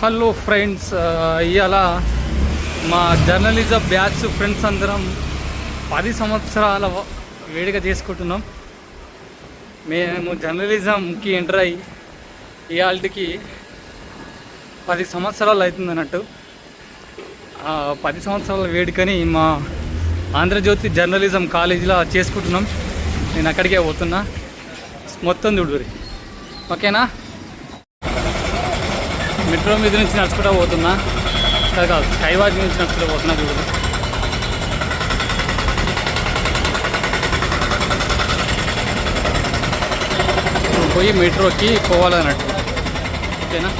Hello friends, ఇవాళ మా journalism batch friends అందరం 10 సంవత్సరాల వేడుక చేసుకుంటున్నాం. మేము జర్నలిజంకి ఎంటర్ అయ్యి ఇవాళకి 10 సంవత్సరాలు అవుతుంది అన్నట్టు. 10 సంవత్సరాల వేడుకని మా ఆంధ్రజ్యోతి జర్నలిజం కాలేజీలో చేసుకుంటున్నాం. నేను అక్కడికే పోతున్నా, మొత్తం చూడురి. ఓకేనా? మెట్రో మీద నుంచి నడుచుకుంటూ పోతున్నా, కాదు స్కైవాక్ నుంచి నడుచుకుంటూ పోతున్నా. చూడు, పోయి మెట్రోకి పోవాలన్నట్టు. ఓకేనా?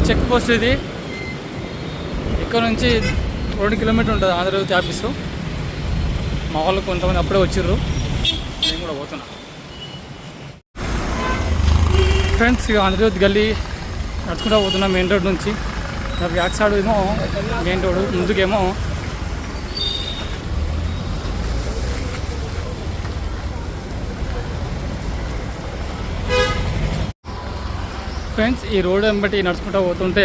చెక్ పోస్ట్ ఇది. ఇక్కడ నుంచి 2 కిలోమీటర్లు ఉంటుంది ఆంధ్రజ్యోతి ఆఫీసు. మా వాళ్ళు కొంతమంది అప్పుడే వచ్చిర్రు, నేను కూడా పోతున్నా. ఫ్రెండ్స్, ఇక ఆంధ్రజ్యోతి గల్లీ నడుచుకుంటూ పోతున్నా మెయిన్ రోడ్ నుంచి. బ్యాక్ సైడ్ ఏమో మెయిన్ రోడ్, ముందుకేమో ఫ్రెండ్స్ ఈ రోడ్ వెంబటి నడుచుకుంటూ పోతుంటే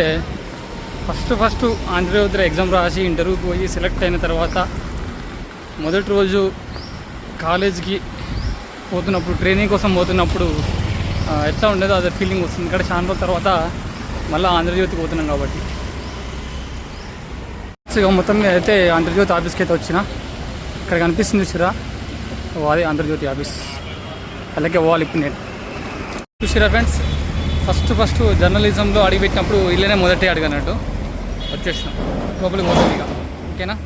ఫస్ట్ ఆంధ్రజ్యోతిలో ఎగ్జామ్ రాసి ఇంటర్వ్యూకి పోయి సెలెక్ట్ అయిన తర్వాత మొదటి రోజు కాలేజ్కి పోతున్నప్పుడు, ట్రైనింగ్ కోసం పోతున్నప్పుడు ఎట్లా ఉండేదో అదే ఫీలింగ్ వస్తుంది. ఇక్కడ చాలా రోజుల తర్వాత మళ్ళీ ఆంధ్రజ్యోతికి పోతున్నాం కాబట్టి. ఇక మొత్తం మీద అయితే ఆంధ్రజ్యోతి ఆఫీస్కి అయితే వచ్చిన. ఇక్కడ కనిపిస్తుంది చూసిరా, అదే ఆంధ్రజ్యోతి ఆఫీస్. అలాగే పోవాలి ఇప్పుడు నేను. చూసిరా ఫ్రెండ్స్, ఫస్ట్ జర్నలిజంలో అడిగిపెట్టినప్పుడు ఇల్లనే మొదటి అడిగినట్టు వచ్చేసినాం. లోపలికి పోతుంది ఇక. ఓకేనా?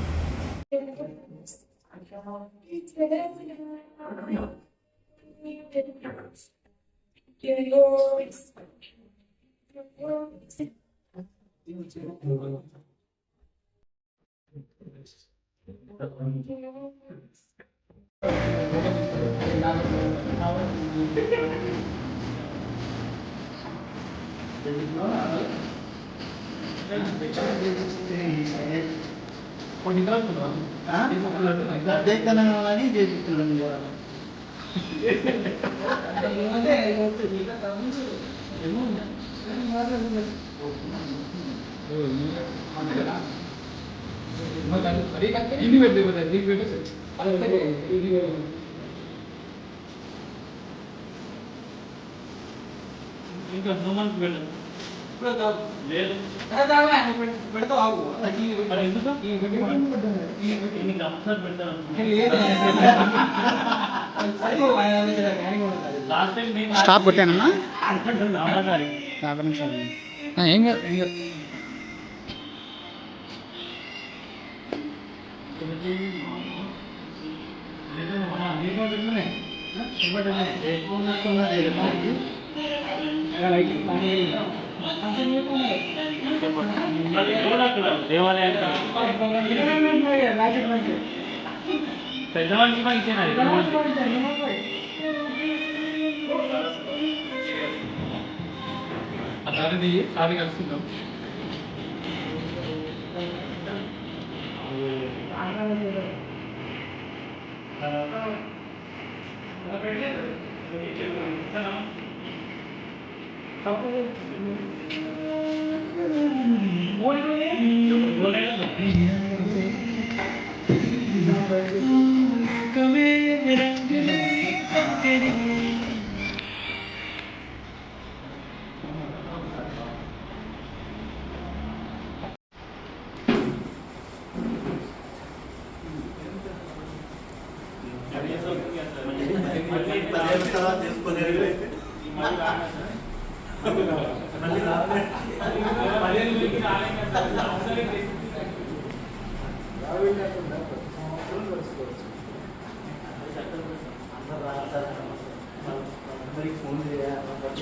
స్టాప్ కొట్టానన్నా. 50 నిమిషాలు ఏం కాదు. అతనిది సారి కలుసుకుంటాం. అందరికి ఫోన్ చేయాలి.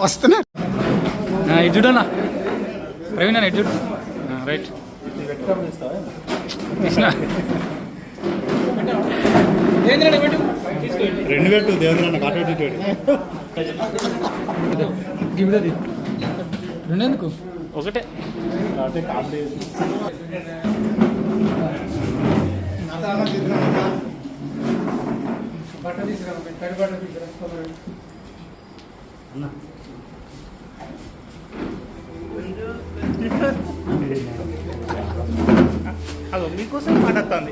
వస్తున్నా ఇటు చూడన్నా ప్రవీణ్ అన్న ఇటు చూడు రైట్ రెండు పెట్టు దేవుడు రెండెందుకు ఒకటే బట్ట తీసుకురా కడి బట్ట తీసుకురా అదో మీకోసం మాట్లాడుతుంది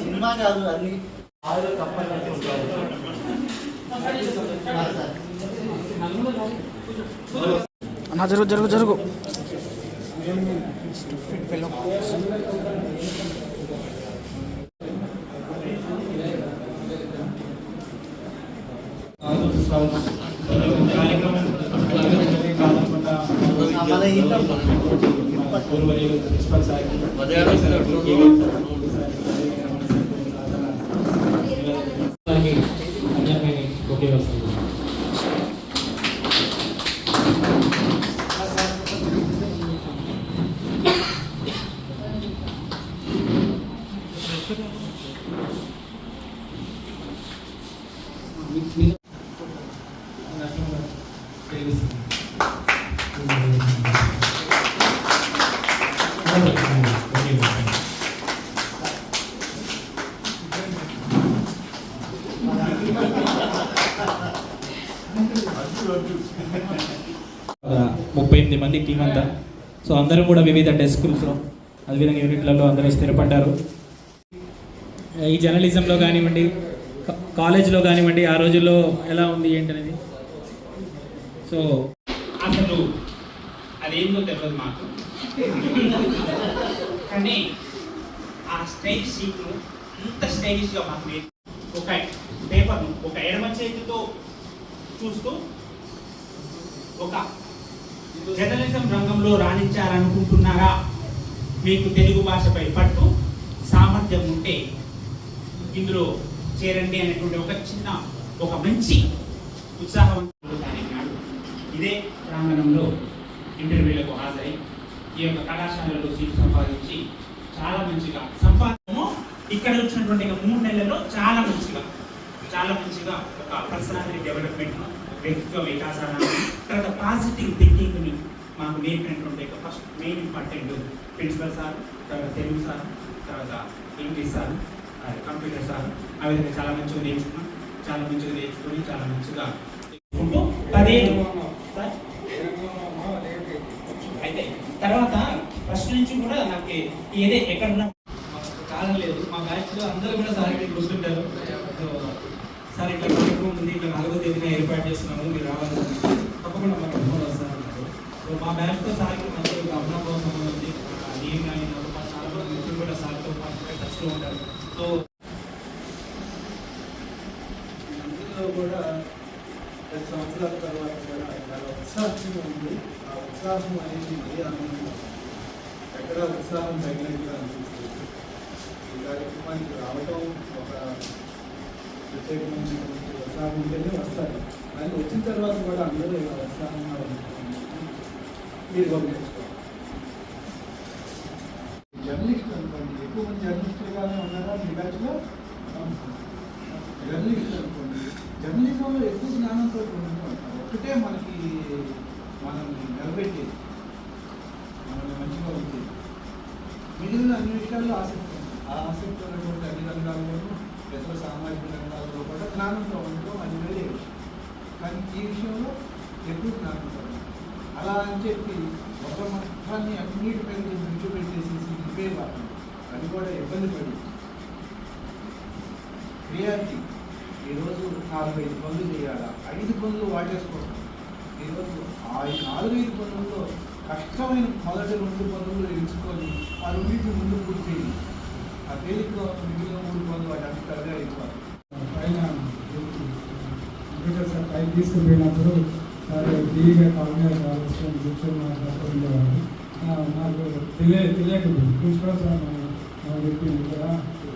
సినిమా కాదు అన్ని అన్నా జరుగు జరుగు జరుగు మంది టీం అంతా. సో అందరం కూడా వివిధ డెస్కుల్లో అదేవిధంగా యూనిట్లలో అందరూ స్థిరపడ్డారు. ఈ జర్నలిజంలో కానివ్వండి, కాలేజ్లో కానివ్వండి, ఆ రోజుల్లో ఎలా ఉంది ఏంటనేది. సో అసలు అదేందో తెలియదు మాకు, కానీ ఆ స్టైల్ షీట్ను అంత స్టైలిష్గా మాకు ఒక పేపర్ను ఒక ఎడమ చేతితో చూస్తూ ఒక జర్నలిజం రంగంలో రాణించాలనుకుంటున్నారా, మీకు తెలుగు భాషపై పట్టు సామర్థ్యం ఉంటే ఇందులో చేరండి అనేటువంటి ఒక మంచి ఉత్సాహవంతుడు ఇదే ప్రాంగణంలో ఇంటర్వ్యూలకు హాజరై ఈ యొక్క కళాశాలలో సీటు సంపాదించి చాలా మంచిగా సంపాదనము ఇక్కడ వచ్చినటువంటి 3 నెలల్లో చాలా మంచిగా ఒక పర్సనాలిటీ డెవలప్మెంట్, వ్యక్తిత్వ వికాసాన్ని, తర్వాత పాజిటివ్ థింకింగ్ని మాకు నేర్పినటువంటి first main important principal sir, తర్వాత తెలుగు సార్, తర్వాత ఇంగ్లీష్ సార్, కంప్యూటర్ సార్. ఆ విధంగా చాలా మంచిగా నేర్చుకున్నాం. చాలా మంచిగా నేర్చుకొని చాలా మంచిగా 15 సార్ అయితే తర్వాత ఫస్ట్ నుంచి కూడా నాకు ఏదే ఎక్కడున్నా కాలం లేదు. మా బ్యాచ్లో అందరూ కూడా సార్ ఇక్కడ కూర్చుంటారు. సో సార్ ఇట్లా కార్యక్రమం ఉంది, ఇట్లా 4వ తేదీన ఏర్పాటు చేస్తున్నాము, మీరు రావాలని తప్పకుండా మాకు ఫోన్ వస్తారన్నారు. సో మా బ్యాచ్తో సార్కి మంచి అభినవం సంబంధం ఉంది. నేను కానీ మా చాలా మంది మిత్రులు కూడా సార్తో టచ్లో ఉంటారు. సో అందులో కూడా 10 సంవత్సరాల తర్వాత కూడా చాలా ఉత్సాహంగా ఉంది. ఆ ఉత్సాహం అనేది మరీ ఆనందంగా ఎక్కడ ఉత్సాహం తగినట్టుగా అనిపిస్తుంది. ఈ కార్యక్రమానికి రావటం ఒక ప్రత్యేకమైనటువంటి ఉత్సాహం ఉంటేనే వస్తారు. కానీ వచ్చిన తర్వాత కూడా అందరూ ఇలా ఉత్సాహంగా ఉంటుంది. మీరు కూడా నేర్చుకోవాలి. జర్నలిస్ట్ అనుకోండి, ఎక్కువ మంది జర్నలిస్టులుగానే ఉన్నారా మీ బ్యాచ్లో? జర్నలిస్ట్ అనుకోండి, జర్నలిజంలో ఎక్కువ జ్ఞానంతో ఉంటారు. ఒక్కటే మనకి మనం నిలబెట్టేది, మనల్ని మంచిగా ఉంటుంది. మిగిలిన అన్ని విషయాల్లో ఆసక్తి ఉంది. ఆ ఆసక్తి ఉన్నటువంటి అన్ని రంగాల్లోనూ ఇతర సామాజిక రంగాల్లో కూడా జ్ఞానంతో ఉండటం అది వేరే విషయం. కానీ ఈ విషయంలో ఎక్కువ జ్ఞానంతో ఉంది. అలా అని చెప్పి ఒక మొత్తాన్ని అన్నిటిపై దృష్టి పెట్టేసేసి ఇవే వాటి అది కూడా ఇబ్బంది పడి క్రియాకి ఈరోజు 4-5 పనులు చేయాలా, 5 పనులు వాటేసుకోవడం. ఈరోజు 4-5 పనుల్లో కష్టమైన మొదటి 2 పనులు ఎంచుకొని ఆ 2 ముందు పూర్తి చేయాలి. ఆ తేలిక మిగిలిన 3 పనులు వాటి అంతగా అయిపోవాలి. పైన కంప్యూటర్ సార్ పైకి తీసుకుపోయినప్పుడు సార్ టీవీగా కాలంగా కావాల్సిన కూర్చొని మాట్లాడుతుండేవాడు. నాకు తెలియకపోయింది. ప్రిన్సిపల్ సార్ నాకు చెప్పింది కదా,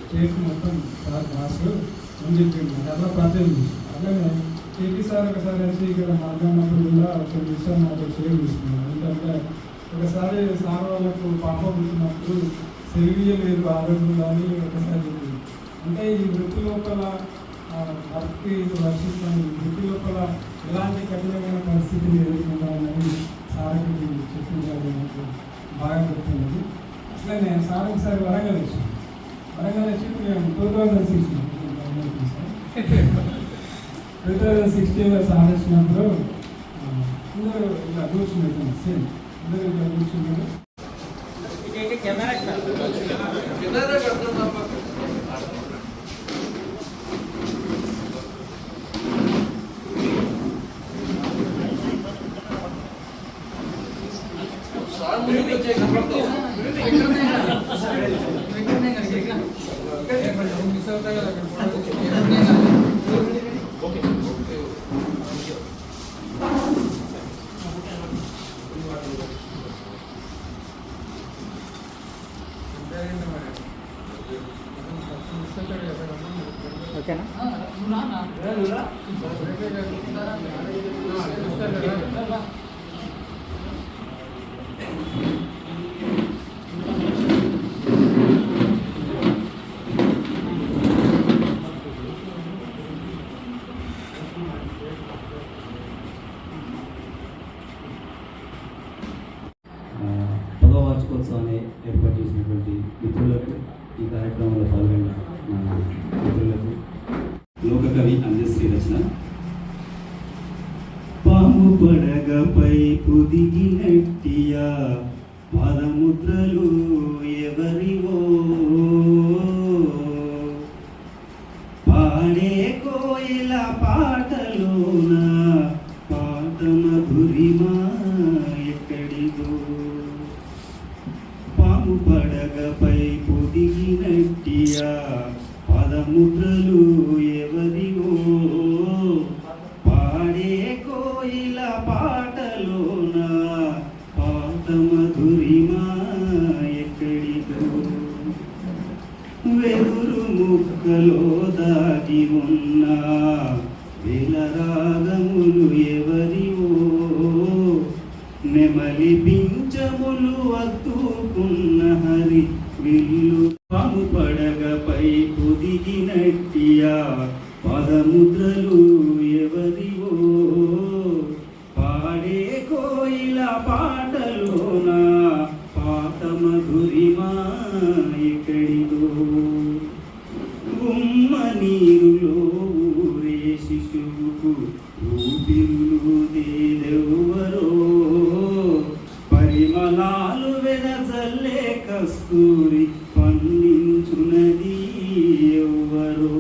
స్టేట్ మొత్తం సార్ క్లాసు అని చెప్పింది. అట్లా ప్రతినిధి అట్లానే కేటీ సార్ ఒకసారి వచ్చి ఇక్కడ మాట్లాడినప్పుడు కూడా కొన్ని విషయాలు నాకు షేర్ చేసుకున్నాను. ఎందుకంటే ఒకసారి సార్ వాళ్ళకు పాప పుట్టినప్పుడు సెలవు లేదు ఆ రోజు కానీ ఒకసారి చెప్పింది. అంటే ఈ వృత్తి లోపల భక్తి వర్షిస్తాను, వృత్తి లోపల ఎలాంటి కఠినమైన పరిస్థితిని ఎదుర్కొంటామని సార్కి చెప్పించాలి. నాకు బాగా గుర్తున్నది. అట్లనే సార్ ఒకసారి వరంగల్ వచ్చాను. వరంగల్ వచ్చి మేము 2016లో సార్ వచ్చినప్పుడు అందరూ ఇలా కూర్చున్నారు. సేమ్ అందరూ ఇలా కూర్చున్నారు. ఓకేనా? వార్షికోత్సవాన్ని ఏర్పాటు చేసినటువంటి మిత్రులకు, ఈ కార్యక్రమంలో పాల్గొన్న మన మిత్రులకు లోకకవి అందశ్రీ రచన. పాము పడగపై పుదిగినట్టియా పాదముద్రలు ఎవరివో, పాడే కోయిల పాటలోన పాట మధురిమా ఎక్కడిదో, పాము పడగపై పొదిగినట్టియా పదముద్రలు ఎవరివో, పాడే కోయిల పాటలోన పాట మధురిమా ఎక్కడిదో, వెదురు ముక్కలో దాగి ఉన్న వేల రాగములు ఎవరివో, నెమలి పించములు అత్తుకున్న హరి విల్లు, పాము పడగపై పొదిగినట్టియా పదముద్రలు ఎవరివో, పాడే కోయిల పాటలోన పాట మధురిమా ఎక్కడిదో, గుమ్మ నీరులో ఊరే శిశువుకు ఊపిరులు దేదెవ్వరో, పరిమళాల కస్తూరి పండించునది ఎవ్వరో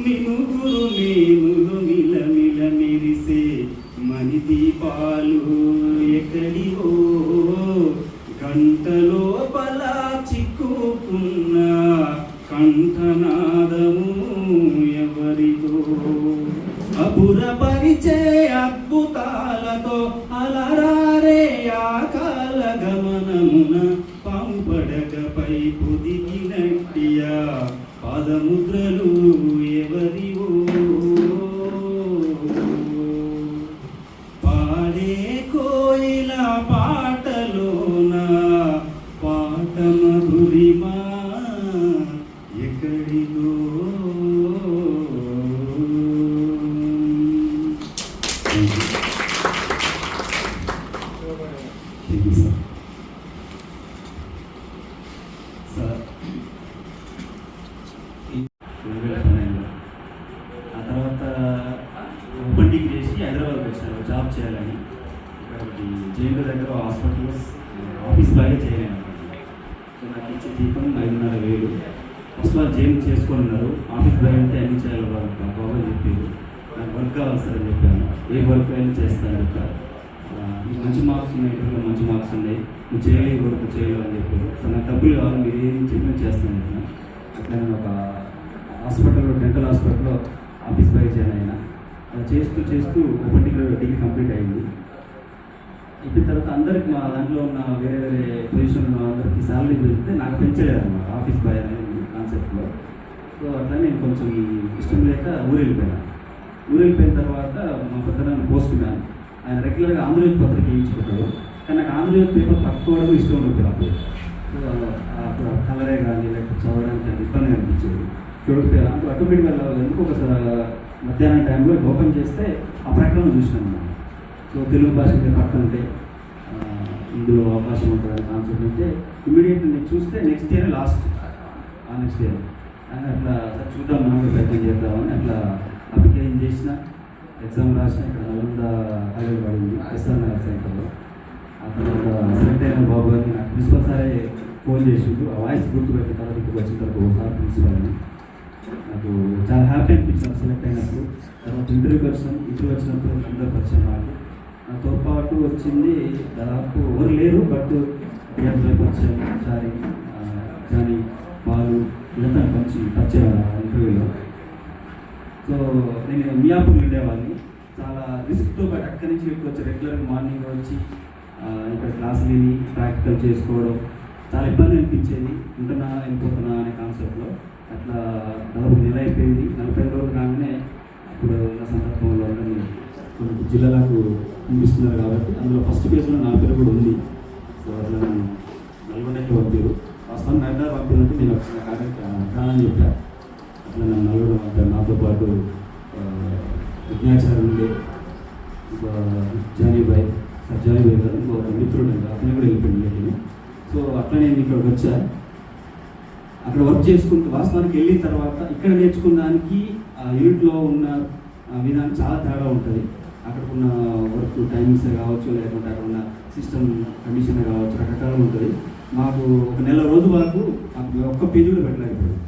మినుగురు మేనులు మిలమిల మెరిసే మణి దీపాలు ఎక్కడివో గంటలో బల చిక్కుకున్న కంఠనాదము ఎవరిదో అపురపరిచే అద్భుతాలతో అలరారే ఆకాల గమనమున పంపడకపై పొదిగినట్టియా పాదముద్రలు ఎవరివో పాడే కోయిల పాటలోన పాట మధురిమా ఎక్కడిదో సార్ 2012 ఆ తర్వాత ఓపెన్ డిగ్రీ చేసి హైదరాబాద్కి వచ్చాను జాబ్ చేయాలని. ఇక్కడ జేఎన్టీ దగ్గర హాస్పిటల్లో ఆఫీస్ బాగా చేయలేను. సో నాకు ఇచ్చే జీతం 5,500. ఫస్ట్ వాళ్ళు జేఎన్ చేసుకొని ఉన్నారు. ఆఫీస్ బాయ్ అంటే అన్ని చేయాలి బాబా చెప్పారు. నాకు వర్క్ కావాలి సార్ అని చెప్పాను. ఏ వర్క్ అయినా చేస్తాను చెప్పారు. నీకు మంచి మార్క్స్ ఉన్నాయి, ఇంటర్వ్యూలో మంచి మార్క్స్ ఉన్నాయి, నువ్వు చేయలేవు వర్క్ చేయలేవు అని చెప్పారు. సో నాకు డబ్బులు కావాలి, మీరు ఏం చెప్పినా చేస్తాను చెప్పిన. అట్లా నేను ఒక హాస్పిటల్లో డెంటల్ హాస్పిటల్లో ఆఫీస్ బాయ్ చేయను అయినా. చేస్తూ చేస్తూ ఓపెన్ డిగ్రీ కంప్లీట్ అయింది. అయిపోయిన తర్వాత అందరికి మా దాంట్లో ఉన్న వేరే వేరే పొజిషన్లో అందరికీ శాలరీ పెరిగితే నాకు పెంచలేదు అన్నమాట ఆఫీస్ బాయ్ అనే కాన్సెప్ట్లో. సో అట్లా నేను కొంచెం ఇష్టం లేక ఊరు వెళ్ళిపోయిన తర్వాత మా పెద్ద నన్ను పోస్ట్ మ్యాన్ ఆయన రెగ్యులర్గా ఆంధ్రజ్యోతి పత్రిక వేయించుకుంటాడు. కానీ నాకు ఆంధ్రజ్యోతి పేపర్ పట్టుకోవడం ఇష్టం ఉంటుంది అప్పుడు. సో అప్పుడు కలరే కానీ లేకపోతే చదవడానికి అది ఇబ్బంది అనిపించేది. చూడకపోయా అంటే ఆటోమేటిక్గా ఎందుకు ఒకసారి మధ్యాహ్నం టైంలో ఓపెన్ చేస్తే ఆ ప్రకటన చూసినాను మనం. సో తెలుగు భాష పక్కన ఉంటే ఇందులో అవకాశం ఉంటుంది కాన్సెప్ట్ అంటే ఇమీడియట్గా నేను చూస్తే next year last next year అని అట్లా చూద్దాం మనం ప్రయత్నం చేద్దామని అట్లా అప్లికేషన్ చేసిన, ఎగ్జామ్ రాసిన. ఇక్కడ నల్గొండ కాలేజ్ పడింది ఎస్ఆర్ నగర్ సెంటర్లో. ఆ తర్వాత సెలెక్ట్ అయిన బాబు గారిని నాకు ప్రిన్సిపల్ సారే ఫోన్ చేసిండు. ఆ వాయిస్ గుర్తుపెట్టిన తర్వాత ఇక్కడికి వచ్చిన తర్వాత ఒకసారి ప్రిన్సిపల్ అని నాకు చాలా హ్యాపీ అనిపించాను సెలెక్ట్ అయినప్పుడు. తర్వాత ఇంటర్వ్యూకి వచ్చినప్పుడు అందరూ పరిచయం నాకు. నాతో పాటు వచ్చింది దాదాపు ఎవరు లేరు, బట్ పరిచయం చారి కానీ వాళ్ళు వీళ్ళంతా మంచి పరిచయం ఇంటర్వ్యూలో. సో నేను మియాపూర్లో ఉండేవాడిని. చాలా రిస్క్తో బట్ అక్కడి నుంచి ఇక్కడికి వచ్చి రెగ్యులర్గా మార్నింగ్ వచ్చి ఇక్కడ క్లాసులు విని ప్రాక్టికల్ చేసుకోవడం చాలా ఇబ్బంది అనిపించేది. ఉంటున్నా వెళ్ళిపోతున్నా అనే కాన్సెప్ట్లో అట్లా దాదాపు నెల అయిపోయింది. 45 రోజులు కాగానే ఇప్పుడు ఉన్న సందర్భంలో అందరినీ కొన్ని జిల్లాలకు పంపిస్తున్నారు కాబట్టి అందులో ఫస్ట్ పేజ్లో నా పేరు కూడా ఉంది. సో అట్లా నన్ను నల్గొండకి పంపారు. వాస్తవాన్ని నల్గొండ పంపారంటే నేను వచ్చిన కారణం చెప్పాను. అట్లా నన్ను నల్గొండ పంపారు. నాతో పాటు విజ్ఞాచార్య ఉండే జానీబాయ్ గారు ఇంకొక మిత్రుడు అండి, అతను కూడా వెళ్ళిపోయింది. సో అట్లా నేను ఇక్కడికి వచ్చా. అక్కడ వర్క్ చేసుకుంటూ వాస్తవానికి వెళ్ళిన తర్వాత ఇక్కడ నేర్చుకున్న దానికి యూనిట్లో ఉన్న విధానం చాలా తేడా ఉంటుంది. అక్కడ ఉన్న వర్క్ టైమింగ్స్ కావచ్చు, లేకుంటే అక్కడ ఉన్న సిస్టమ్ కండిషన్ కావచ్చు, రకరకాలుగా ఉంటుంది. మాకు ఒక నెల రోజు వరకు మాకు ఒక్క పేజీ కూడా పెట్టలేకపోయింది.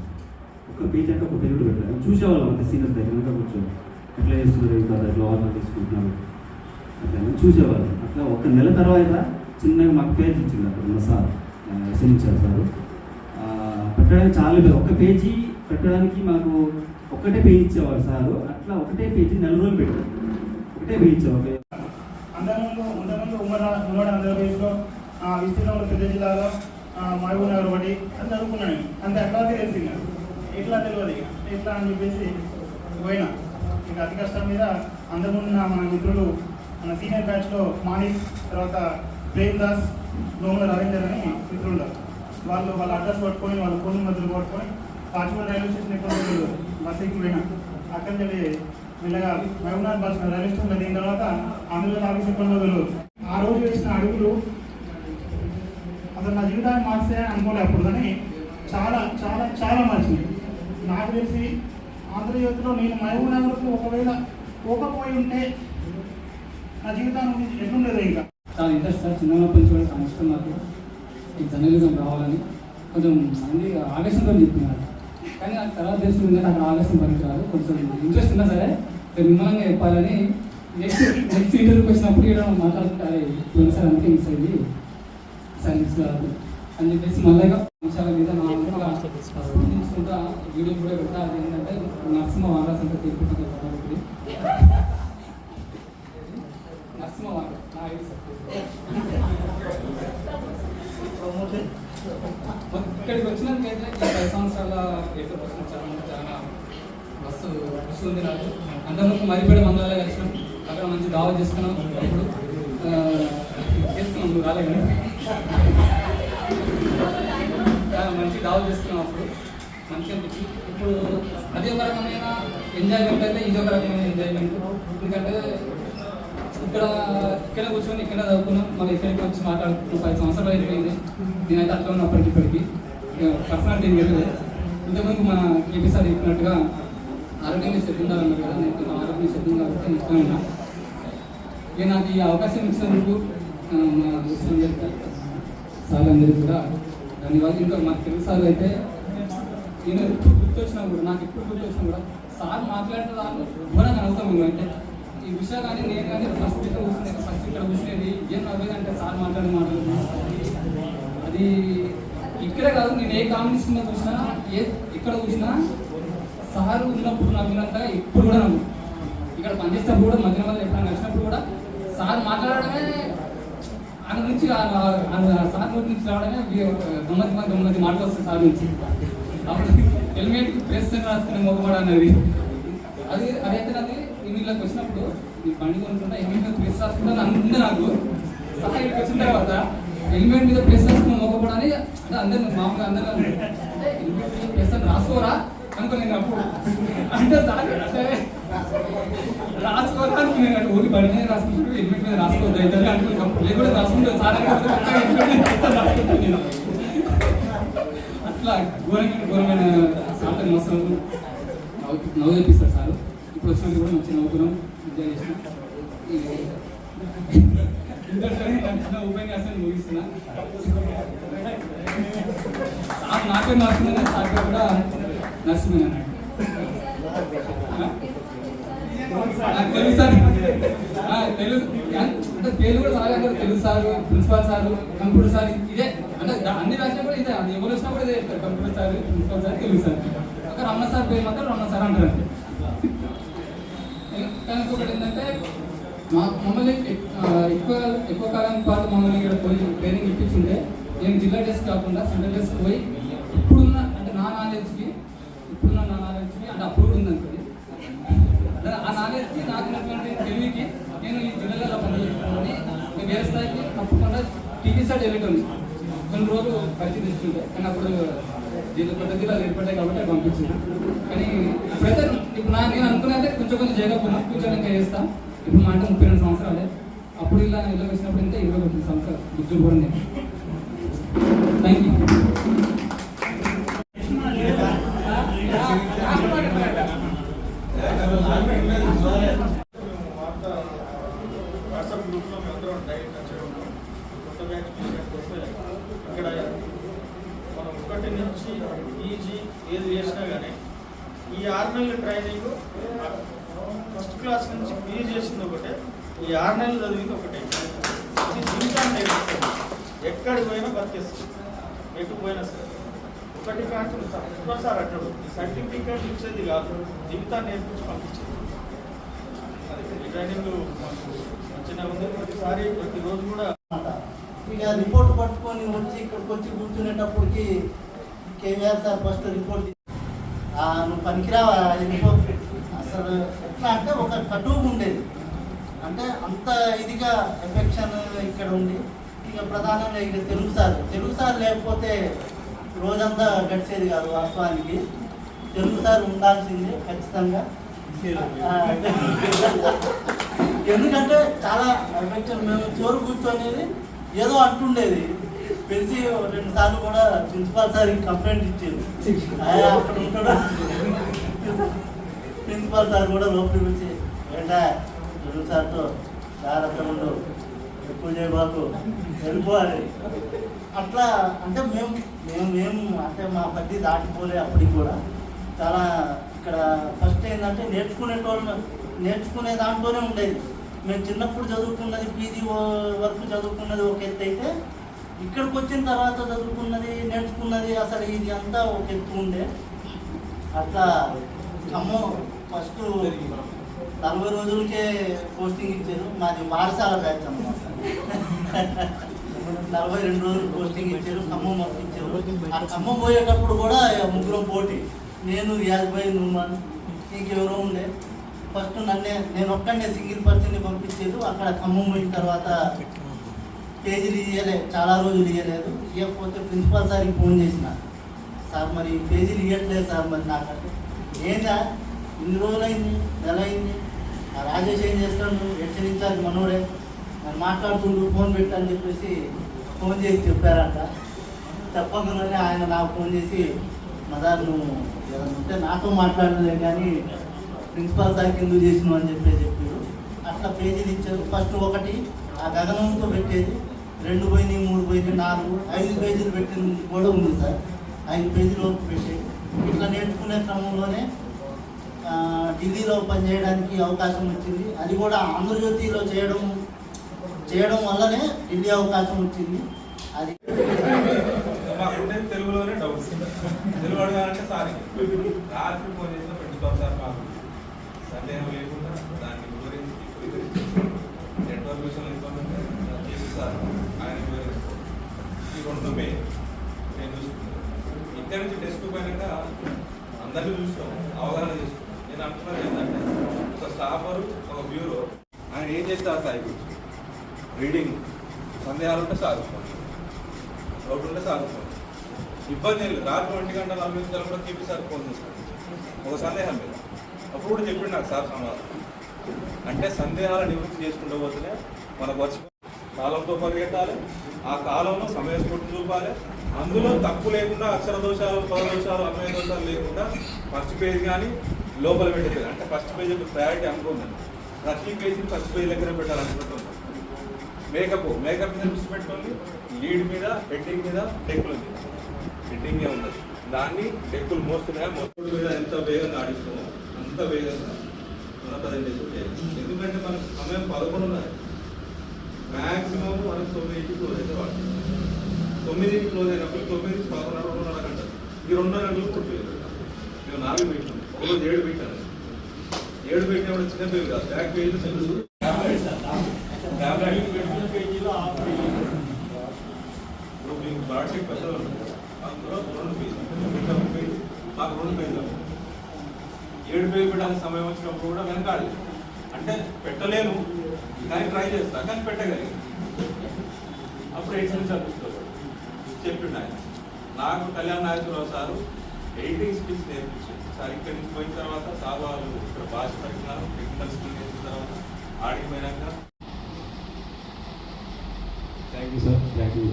ఒక్క పేజీ అంటే ఒక పేజీ కూడా పెట్టలేదు. చూసేవాళ్ళం అంతే సీనియర్ దగ్గర వెనక కూర్చొని ఎట్లా చేస్తున్నారు ఇంకా ఎట్లా ఆర్డర్ తీసుకుంటున్నారు అట్లా చూసేవాళ్ళం. అట్లా ఒక నెల తర్వాత చిన్నగా మాకు పేజ్ ఇచ్చింది అక్కడ ఉన్న సార్ ఎస్ఎన్హెచ్ఆర్ సార్. పెట్టడానికి చాలా ఒక్క పేజీ పెట్టడానికి మాకు ఒకటే పేజ్ ఇచ్చేవారు సారు. అట్లా ఒకటే పేజీ 4 రోజులు పెట్టారు. ఒకటే పేజ్ ఇచ్చేవారు. అంతకుముందు ఉమ్మడి ఆంధ్రప్రదేశ్లో విస్తీర్ణంలో పెద్ద జిల్లాలో మహబూబ్ నగర్ ఒకటి అని చదువుకున్నాను. అంతే అట్లా తెలిసింది. ఇట్లా తెలియదు ఇట్లా అని చెప్పేసి పోయినా. ఇంకా అతి కష్టం మీద అంతకుముందు మన మిత్రులు మన సీనియర్ బ్యాచ్లో మాణిక్, తర్వాత ప్రేమ్ దాస్, నోముల రవీందర్ అని మిత్రులు. వాళ్ళ అడ్రస్ పట్టుకొని వాళ్ళ ఫోన్ మధ్యలో పట్టుకొని పాచిపూర్ రైల్వే స్టేషన్ ఎక్కువ బస్ ఎక్కి పోయినా. అక్కడి నుంచి మెల్లగా మహబూబ్నగర్ బస్ రైల్వే స్టేషన్ దిగిన తర్వాత ఆంధ్రప్రదేశ్ ఆఫీస్ ఎక్కడో తెలియదు. ఆ రోజు వేసిన అడుగులు అసలు నా జీవితాన్ని మార్చే అనుకోలే అప్పుడు, కానీ చాలా చాలా చాలా మార్చింది. నాకు తెలిసి ఆంధ్రజ్యోతిలో నేను మహబూబ్నగర్కు ఒకవేళ పోకపోయి ఉంటే నా జీవితాన్ని ఎట్లుండేది ఇంకా. చాలా ఇంట్రెస్ట్ సార్, చిన్నప్పటి నుంచి కూడా చాలా ఇష్టం నాకు. ఈ జర్నలిజం రావాలని కొంచెం మంది ఆవేశంతో చెప్తున్నారు. కానీ నాకు తర్వాత తెలిసింది నాకు ఆవేశం పనికి రాదు, కొంచెం ఇంట్రెస్ట్ ఉన్నా సరే నిమ్మలంగా చెప్పాలని నెక్స్ట్ ఇంటర్వ్యూకి వచ్చినప్పుడు ఇక్కడ మాట్లాడుతుంటారే సార్ అందుకే మిస్ అయింది సార్ మిస్ కాదు అని చెప్పేసి మళ్ళీ విషయాల మీద నా స్పందించుకుంటా వీడియో కూడా పెడతా. అది ఏంటంటే నరసింహ వారాస్ అంటే తిరుపతి నరసింహ వారాస్ నా ఐడి సార్. ఇక్కడికి వచ్చినాకైతే ఈ 10 సంవత్సరాల ఎక్కడ చాలా మస్తు కృషి ఉంది నాకు. అంతకుముందు మరిపేడ మండలాలే కలిసినాం, అక్కడ మంచి దావా చేసుకున్నాం. ఇప్పుడు చేసుకున్నాం, నువ్వు రాలేదు మంచి దావా చేసుకున్నాం. అప్పుడు మంచిగా అనిపించింది. ఇప్పుడు అది ఒక రకమైన ఎంజాయ్మెంట్ అయితే ఇది ఒక రకమైన ఎంజాయ్మెంట్. ఎందుకంటే ఇక్కడ కూర్చొని ఇక్కడ చదువుకున్నాం, మళ్ళీ ఇక్కడికి వచ్చి మాట్లాడుకున్నాం. 10 సంవత్సరాలు అయిపోయింది. నేనైతే అట్లా ఉన్నప్పటికీ ఇప్పటికీ పర్సనాలిటీ తెలియదు. ఇంతకుముందు మన కేపీ సార్ చెప్పినట్టుగా ఆరోగ్యంగా శ్రద్ధ ఉండాలన్నారు కదా, నేను ఆరోగ్యం శ్రద్ధ కాబట్టి ఇట్లా ఉన్నా. ఇక నాకు ఈ అవకాశం ఇచ్చినందుకు మా దోస్తులందరికీ సార్ అందరికీ కూడా ధన్యవాదాలు. ఇంకా మా తెలుగు సార్ అయితే నేను ఎప్పుడు గుర్తొచ్చినా కూడా నాకు ఎప్పుడు గుర్తొచ్చినా కూడా సార్ మాట్లాడిన దాన్ని ఘోరంగా నవ్వుతాం. అంటే ఈ విషయాలు కానీ నేను కానీ ఫస్ట్ ఇక్కడ కూర్చునేది ఏం నవ్వేదంటే సార్ మాట్లాడే మాటలు అది ఇక్కడే కాదు, నేను ఏ కామెడీ సినిమా చూసినా ఎక్కడ చూసినా సార్ ఉన్నప్పుడు నవ్వినంతగా ఇప్పుడు కూడా నవ్వు. ఇక్కడ పనిచేసినప్పుడు కూడా మధ్యన వల్ల ఎప్పుడైనా వచ్చినప్పుడు కూడా సార్ మాట్లాడడమే ఆయన నుంచి సార్ నుంచి రావడమే గమ్మతి మాటలు వస్తాయి సార్ నుంచి. అప్పుడు హెల్మెట్ ప్రెస్ రాసుకునే మొగమాడ అనేది అదైతే అది ఇళ్ళకి వచ్చినప్పుడు ఈ బండి కొనుక్కుంటా హెల్మెట్ ప్రెస్ రాసుకుంటా ఉంది నాకు. సార్ ఇక్కడికి వచ్చిన తర్వాత హెల్మెట్ మీద ప్రెస్ రాసుకున్న మొగపడని అంటే అందరు మామూలుగా అందరూ హెల్మెట్ మీద ప్రెస్ అని రాసుకోరా అనుకో. నేను అప్పుడు అంటే అంటే రాసుకోరా అనుకున్నాను. ఓన్లీ బండి మీద రాసుకుంటూ హెల్మెట్ మీద రాసుకోవద్దు అయితే అనుకున్నప్పుడు లేకుండా రాసుకుంటే సార్ నేను అట్లా ఘోరమైన సార్లు మస్తు నవ్వు తెప్పిస్తారు సార్. ఇప్పుడు వచ్చినప్పుడు కూడా మంచి నవ్వుకున్నాం, ఎంజాయ్ చేసినాం. చిన్న ఉపన్యాసాన్ని ముగిస్తున్నా. సార్ నాకే నరసింహ, సార్ కూడా నరసింహ నాకు తెలుగు సార్. తెలుగు అంటే పేరు కూడా సార్ అంటారు, Telugu sir, principal sir, computer sir, ఇదే అంటే అన్ని రాసినా కూడా ఇదే, అది ఎవరు వచ్చినా కూడా ఇదే చెప్తారు, computer sir, principal sir, Telugu sir. అక్కడ రమణ సార్ పేరు మాత్రం రమణ సార్ అంటారు. కానీ ఇంకొకటి ఏంటంటే మమ్మల్ని ఎక్కువ కాలం పాటు మమ్మల్ని ఇక్కడ పోయి ట్రైనింగ్ ఇప్పించుంటే నేను జిల్లా డెస్క్ కాకుండా సెంట్రల్ డెస్క్ పోయి ఇప్పుడున్న అంటే నా నాలెడ్జ్కి అంటే అప్పుడు ఉందనుకోండి ఆ నాలెడ్జ్కి నాకు ఉన్నటువంటి తెలివికి నేను ఈ జిల్లాలో పనిచేసుకుని వేరే స్థాయికి తప్పకుండా టీవీ సైడ్ వెళ్ళేటోని కొన్ని రోజులు పరిచయం తీసుకుంటే. కానీ అప్పుడు కొత్త జిల్లాలు ఏర్పడ్డాయి కాబట్టి పంపించింది. కానీ ఇప్పుడైతే ఇప్పుడు నేను అనుకున్నైతే కొంచెం చేయకపోయినా ఫ్యూచర్ ఇంకా చేస్తాను. ఇప్పుడు మా అంటే 32 సంవత్సరాలే. అప్పుడు ఇలా వచ్చినప్పుడు ఇంకా 29 సంవత్సరాలు గుర్తు కూడా నేను. Thank you. వాట్సాప్ గ్రూప్లో మేము అందరం డైరెక్ట్ కొత్త బ్యాచ్ ఇక్కడ మనం 1 నుంచి ఈజీ ఏది చేసినా కానీ ఈ 6 నెలల ట్రైనింగ్ ఫస్ట్ క్లాస్ నుంచి పీజీ చేసింది ఒకటే, ఈ 6 నెలలు చదివింది ఒకటే. ఇది జీవితాన్ని నేర్పిస్తుంది. ఎక్కడికి పోయినా బతికేస్తుంది, ఎటు పోయినా సరే. ఒకటి కానీ సార్ అంటాడు, ఈ సర్టిఫికేట్ ఇచ్చేది కాదు, జీవితాన్ని నేర్పించి పంపించేది. ఈ ట్రైనింగ్ మంచిగా ఉంది. ప్రతిసారి ప్రతిరోజు కూడా ఇక రిపోర్ట్ పట్టుకొని వచ్చి ఇక్కడికి వచ్చి కూర్చునేటప్పటికి కేవీఆర్ సార్ ఫస్ట్ రిపోర్ట్ నువ్వు పనికిరావా రిపోర్ట్ అసలు ఎట్లా అంటే ఒక కటువు ఉండేది. అంటే అంత ఇదిగా ఎఫెక్షన్ ఇక్కడ ఉంది. ఇక ప్రధానంగా ఇక తెలుగు సార్ లేకపోతే రోజంతా గడిచేది కాదు. వాస్తవానికి తెలుగు సార్ ఉండాల్సిందే ఖచ్చితంగా. ఎందుకంటే చాలా ఎఫెక్షన్. మేము చోరు కూర్చొనేది ఏదో అంటుండేది. పిలిచి 2 సార్లు కూడా ప్రిన్సిపాల్ సార్ కంప్లైంట్ ఇచ్చారు. అక్కడ ఉంటాడు ప్రిన్సిపాల్ సార్ కూడా లోపలికి వచ్చి ఏంటా తెలుగు సార్తో జాగ్రత్తగా ఉండు, ఎక్కువ చేయబాకు వెళ్ళిపోవాలి. అట్లా అంటే మేము అంటే మా పద్ధతి దాటిపోలే. అప్పటికి కూడా చాలా ఇక్కడ ఫస్ట్ ఏంటంటే నేర్చుకునే దాంట్లోనే ఉండేది. మేము చిన్నప్పుడు చదువుకున్నది పీజీ వరకు చదువుకున్నది ఒక ఎత్తు అయితే, ఇక్కడికి వచ్చిన తర్వాత చదువుకున్నది నేర్చుకున్నది అసలు ఇది అంతా ఒక ఎత్తు ఉండే. అట్లా ఖమ్మం ఫస్ట్ 40 రోజులకే పోస్టింగ్ ఇచ్చారు. మాది పాఠశాల బ్యాచ్ అన్నమాట. 42 రోజులు పోస్టింగ్ ఇచ్చారు. ఖమ్మం పంపించారు. ఆ ఖమ్మం పోయేటప్పుడు కూడా ముగ్గురం పోటీ, నేను రియాజ్ భాయ్ నుమాన్ ఇంకెవరో ఉండే. ఫస్ట్ నేను ఒక్కడే సింగిల్ పర్సన్ని పంపించారు. అక్కడ ఖమ్మం పోయిన తర్వాత పేజీలు ఇవ్వలేదు, చాలా రోజులు ఇవ్వలేదు. ఇవ్వకపోతే ప్రిన్సిపాల్ సార్కి ఫోన్ చేసిన, సార్ మరి పేజీలు ఇవ్వట్లేదు సార్, మరి నాకంటే ఏందా ఇన్ని రోజులైంది, నెల అయింది, ఆ రాజేష్ ఏం చేస్తాడు, హెచ్చరించాలి మనోడే, నేను మాట్లాడుతుండు, ఫోన్ పెట్టని చెప్పేసి ఫోన్ చేసి చెప్పారంట. చెప్పకుండానే ఆయన నాకు ఫోన్ చేసి, మదార్ నువ్వు ఏదైనా ఉంటే నాతో మాట్లాడలేదు కానీ ప్రిన్సిపాల్ సార్కి ఎందుకు చేసినావు అని చెప్పారు. అట్లా పేజీలు ఇచ్చారు. ఫస్ట్ ఒకటి ఆ గగనంతో పెట్టేది, 2 పోయినాయి, 3 పోయినాయి, 4, 5 పేజీలు పెట్టింది కూడా ఉంది సార్. 5 పేజీల వరకు పెట్టేది. ఇట్లా నేర్చుకునే క్రమంలోనే ఢిల్లీలో పనిచేయడానికి అవకాశం వచ్చింది. అది కూడా ఆంధ్రజ్యోతిలో చేయడం వల్లనే ఢిల్లీ అవకాశం వచ్చింది. అది తెలుగులోనే డౌట్, తెలుగు అడగాలంటే సారీ రాత్రి ఫోన్ చేసిన ప్రిన్సిపాల్ సార్ మాకు సందేహం లేకుండా దాన్ని వివరించి నెట్వర్క్ విషయంలో ఇన్ఫర్మేషన్ చేసి సార్ ఆయన వివరిస్తారు. ఈ 2 మే నేను చూసుకున్నాను. ఇక్కడి నుంచి డెస్క్ పోయినాక అందరినీ చూస్తాం, అవగాహన చేసుకున్నాం. నేను అంటున్నది ఏంటంటే ఒక స్టాఫరు, ఒక బ్యూరో, ఆయన ఏం చేస్తారు సార్ రీడింగ్, సందేహాలు ఉంటే సాగుతుంది, డౌట్ ఉంటే సాగుతుంది, ఇబ్బంది లేదు. రాత్రి 1 గంట 40 నిమిషాలు కూడా కేపీ సార్ ఫోన్ చేస్తాను ఒక సందేహం మీద. అప్పుడు కూడా చెప్పిండు నాకు సార్ సమాధానం. అంటే సందేహాలు నివృత్తి చేసుకుంటూ పోతేనే మనకు వచ్చి కాలంతో పరిగెట్టాలి, ఆ కాలంలో సమయస్ఫూర్తి చూపాలి, అందులో తప్పు లేకుండా అక్షర దోషాలు, పద దోషాలు, అన్వయ దోషాలు లేకుండా ఫస్ట్ పేజ్ కానీ లోపల పెట్టేది. అంటే ఫస్ట్ పేజ్ ప్రయారిటీ అనుకుందండి. ప్రతి పేజీని ఫస్ట్ పేజ్ దగ్గర పెట్టాలనుకుంటున్నాం. మేకప్ మీద దృష్టి పెట్టుకోండి. లీడ్ మీద, హెడ్డింగ్ మీద, డెక్కుల మీద. హెడ్డింగే ఉన్నది, దాన్ని డెక్కులు మోస్తున్నాయా, మోస్తుడు మీద ఎంత వేగంగా ఆడిస్తుందో అంత వేగంగా మన ప్రజెంటేషన్ చేయాలి. ఎందుకంటే మనకు సమయం 11 ఉన్నది. మ్యాక్సిమం మనకు 9కి క్లోజ్ అయితే వాడుతుంది. 9కి క్లోజ్ అయినప్పుడు 9 నుంచి 11 2.5 గంటలు. ఈ 2.5 గంటలు కొట్టిపోయారు. నేను 4 పెట్టాను, ఒకరోజు 7 పెట్టాను. 7 పెట్టినప్పుడు చిన్న పేరు కాదు, బ్యాక్ పేజీలో తెలుసు. పేజీలో ఇప్పుడు మీకు బాడ్షీట్ పెద్దలు ఉంటుంది, అందులో 2 పేజీలు, మాకు 2 పేజీలు. 7 పేజీలు పెట్టాల్సిన సమయం వచ్చినప్పుడు కూడా వెనకాడలేదు. అంటే పెట్టలేను కానీ ట్రై చేస్తా, కానీ పెట్టగలిగి. అప్పుడు 8 నిమిషాలు చూసుకోవాలి చెప్పిండు ఆయన. నాకు Kalyan Nageswara Rao sir editing skills నేర్పించారు సార్. ఇక్కడి నుంచి పోయిన తర్వాత సార్ వాళ్ళు ఇక్కడ భాష పరిజ్ఞానం, టెక్నికల్ స్కిల్ నేర్చిన తర్వాత ఆడిపోయినాక thank you sir. Thank you.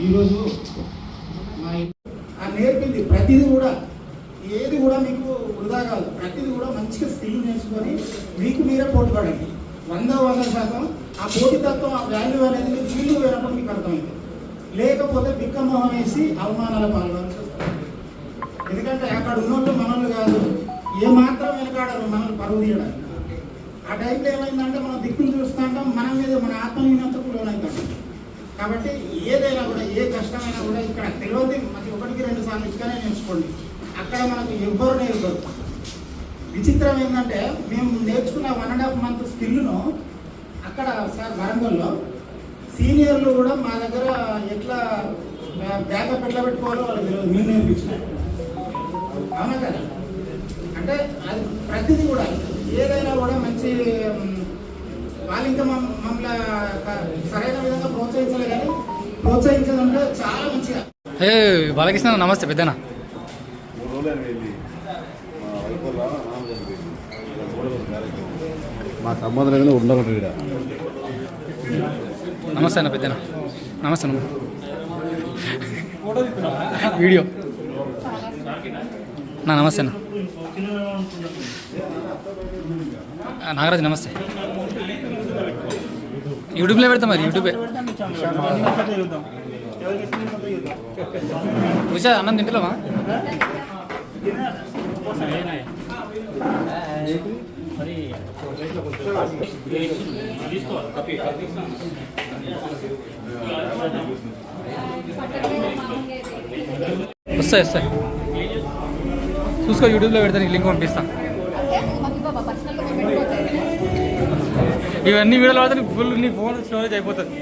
ఈరోజు నేర్పింది ప్రతిదీ కూడా, ఏది కూడా మీకు వృధా కాదు. ప్రతిదీ కూడా మంచిగా స్కిల్ నేర్చుకొని మీకు మీరే పోటీ పడండి. 100% ఆ పోటీతత్వం, ఆ వాల్యూ అనేది మీరు ఫీల్డ్ పోయినప్పుడు మీకు అర్థమైంది. లేకపోతే బిక్కమోహం వేసి అవమానాల పాల్గొనాల్సి వస్తుంది. ఎందుకంటే అక్కడ ఉన్నోళ్ళు మనోళ్ళు కాదు, ఏమాత్రం వెనకాడరు మనల్ని పరువు తీయడానికి. ఆ టైంలో ఏమైందంటే మనం దిక్కులు చూస్తూ ఉంటాం, మన మీద మన ఆత్మహీనతకు లోనవుతాం. కాబట్టి ఏదైనా కూడా, ఏ కష్టమైనా కూడా ఇక్కడ తెలియదు, మనకి 1-2 సార్లు ఇక్కడనే నేర్చుకోండి. అక్కడ మనకు ఎవ్వరు నేర్పరు. విచిత్రం ఏంటంటే మేము నేర్చుకున్న 1.5 మంత్ స్కిల్ను అక్కడ సార్ వరంగల్లో సీనియర్లు కూడా మా దగ్గర ఎట్లా బ్యాకప్ ఎట్లా పెట్టుకోవాలో వాళ్ళకి తెలియదు, మేము నేర్పించినాం. అవునా కదా? అంటే అది ప్రతిదీ కూడా ఏదైనా కూడా మంచి వాళ్ళు ఇంకా మమ్మల్ని సరైన విధంగా ప్రోత్సహించాలి. కానీ ప్రోత్సహించాలంటే చాలా మంచిగా. ఏ బాలకృష్ణ నమస్తే పెద్దనా. మా సంబంధం ఉండకూడదు ఇక్కడ. నమస్తే అన్న పెద్దనా. నమస్తే అన్న. వీడియో నా నమస్తే అన్న. నాగరాజు నమస్తే. యూట్యూబ్లో పెడతా మరి యూట్యూబే. ఉషా అన్నం తింటలేవా? వస్తాయి వస్తాయి చూసుకో, యూట్యూబ్లో పెడతా, నీకు లింక్ పంపిస్తా. ఇవన్నీ వీడియోలు పడితే నీకు ఫుల్ నీ ఫోన్ స్టోరేజ్ అయిపోతుంది.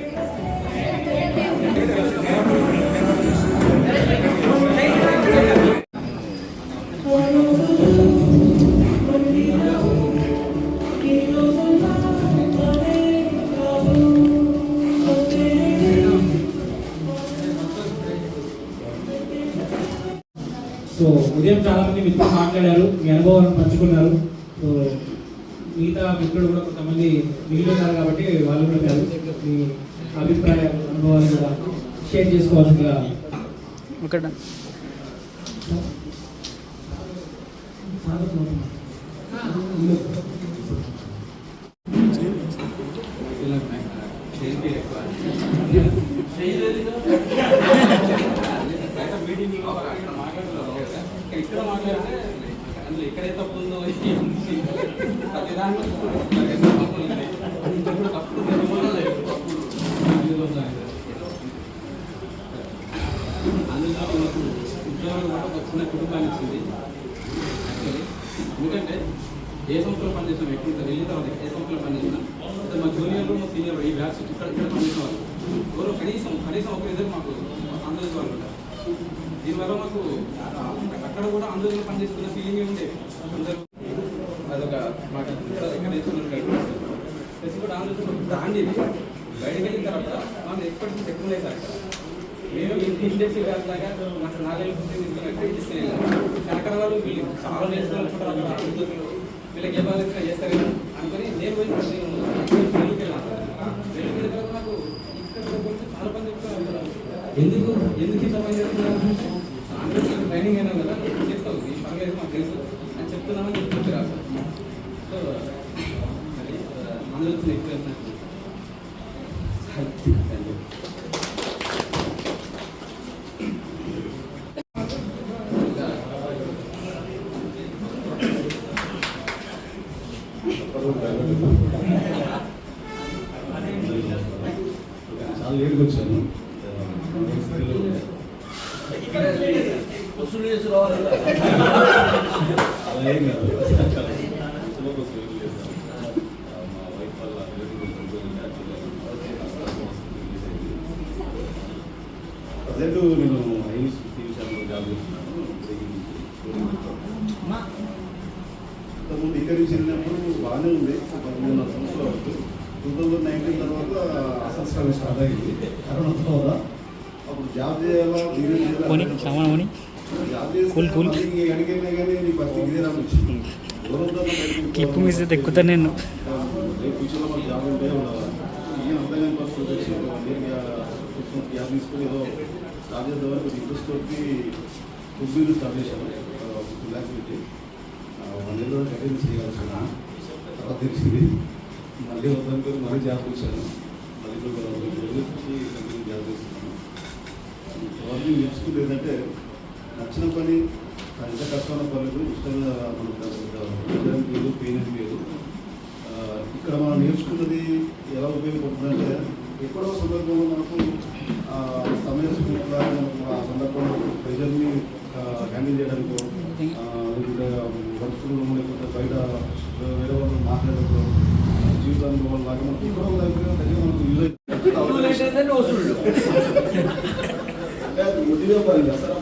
సో ఉదయం చాలా మంది మిత్రులు మాట్లాడారు, మీ అనుభవాలను పంచుకున్నారు. సో మిగతా మిత్రులు కూడా కొంతమంది మిగిలి ఉన్నారు కాబట్టి వాళ్ళు కూడా కాదు మీ అభిప్రాయాలు అనుభవాలు కూడా షేర్ చేసుకోవాల్సిందిగా. ఇక్కడ ఇక్కడే తప్పు ఉందో అందులో ఉద్యోగం కూడా ఒక చిన్న కుటుంబాన్ని ఇచ్చింది. యాక్చువల్లీ ఎందుకంటే ఏ సంస్థలో పనిచేసినాం, ఎక్కడ వెళ్ళిన తర్వాత ఏ సంస్థలో పనిచేసినా మా జూనియర్లు మా సీనియర్ ఈ బ్యాచ్ ఇక్కడ పనిచేసిన వాళ్ళు ఎవరో కనీసం ఒకరిద్దరు మాకు ఆంధ్రప్రదేశ్ వాళ్ళు ఉంటారు. దీనివల్ల మాకు అక్కడ కూడా ఆంధ్రప్రదేశ్లో పనిచేస్తున్న ఫీలింగ్ ఉండేది. అందరూ అదొక మాకు ఇక్కడ నేర్చుకున్నారు. ప్లస్ కూడా ఆంధ్రప్రదేశ్ బ్రాండ్ ఇది. బయటకు వెళ్ళిన తర్వాత మనం ఎక్స్పర్ట్స్ ఎక్కువ లేదు అక్కడ. మేము ఇండస్ట్రీ బ్యాచ్ లాగా నాకు 4 ఏళ్ళ తీసుకెళ్ళాము. అక్కడ వాళ్ళు వీళ్ళు చాలా నేర్చుకుంటారు, వీళ్ళకి ఏ బాగా చేస్తారు అనుకుని నేను పోయి వెళ్ళికి వెళ్ళాను. వెళ్ళిన తర్వాత నాకు ఇక్కడ చాలా మంది ఎందుకు ఇంత పని చేస్తున్నారు, ఆంధ్రప్రదేశ్ ట్రైనింగ్ అయినా కదా చేస్తావు, పర్లేదు మాకు తెలుసు అని చెప్తున్నామని చెప్తుంది రాదు. So Andhra Pradesh experience. చాలా లేట్గా వచ్చాను. వసూలు చేసి రావాలి. అలా ఏం కాదు, సిలబస్ మా వైఫ్ వాళ్ళ ప్రజెంట్ నేను ఐఎస్ టీవీ ఛానల్లో జాబ్ చేస్తున్నాను. ఇంతకుముందు ఇక్కడ నుంచి వెళ్ళినప్పుడు బాగానే ఉంది. 13.5 సంవత్సరాల వరకు 2019 తర్వాత అసలు స్ట్రగుల్ స్టార్ట్ అయింది కరోనా తర్వాత. అప్పుడు జాబ్ చేయాలా జాబ్ చేస్తే అడిగినా కానీ నీ ఫస్ట్ ఇదే రాకొచ్చింది. క్లిప్ మిస్ ఎక్కుతా నేను. ఫ్యూచర్లో మన జాబ్ ఉంటే ఉండాలి. ఏం అర్థం కాని పరిస్థితి వచ్చి 1 year గ్యాప్ తీసుకుని ఏదో స్టార్ట్ చేద్దామని కొంచెం ఇంట్రెస్ట్ తోటి ఫుడ్ బిజినెస్ స్టార్ట్ చేశాను. 50 lakhs పెట్టి 1 year కంటిన్యూ చేయాల్సి ఉన్నాను. తర్వాత తెలిసింది మళ్ళీ వద్దానికి మళ్ళీ జాబ్ వచ్చాను. మళ్ళీ కంటిన్యూ జాబ్ చేస్తున్నాను. ఎవరిని నేర్చుకుంది ఏంటంటే నచ్చిన పని ఎంత కష్టమైన పర్లేదు, ఇష్టంగా మనకు లేదు, పెయిన్ అని లేదు. ఇక్కడ మనం నేర్చుకున్నది ఎలా ఉపయోగపడుతుందంటే ఎక్కడో సందర్భంలో మనకు సమయస్ఫూర్తిలాగా మనకు ఆ సందర్భంలో ప్రెజర్ని హ్యాండిల్ చేయడానికో, లేకుంటే వర్క్లో లేకపోతే బయట వేరే వాళ్ళు మాట్లాడేటప్పుడు జీవితానుభవం లాగా మనకు ఇక్కడ దగ్గర మనకు యూజ్ అవుతుంది. మొదటిగా పడింది అసలు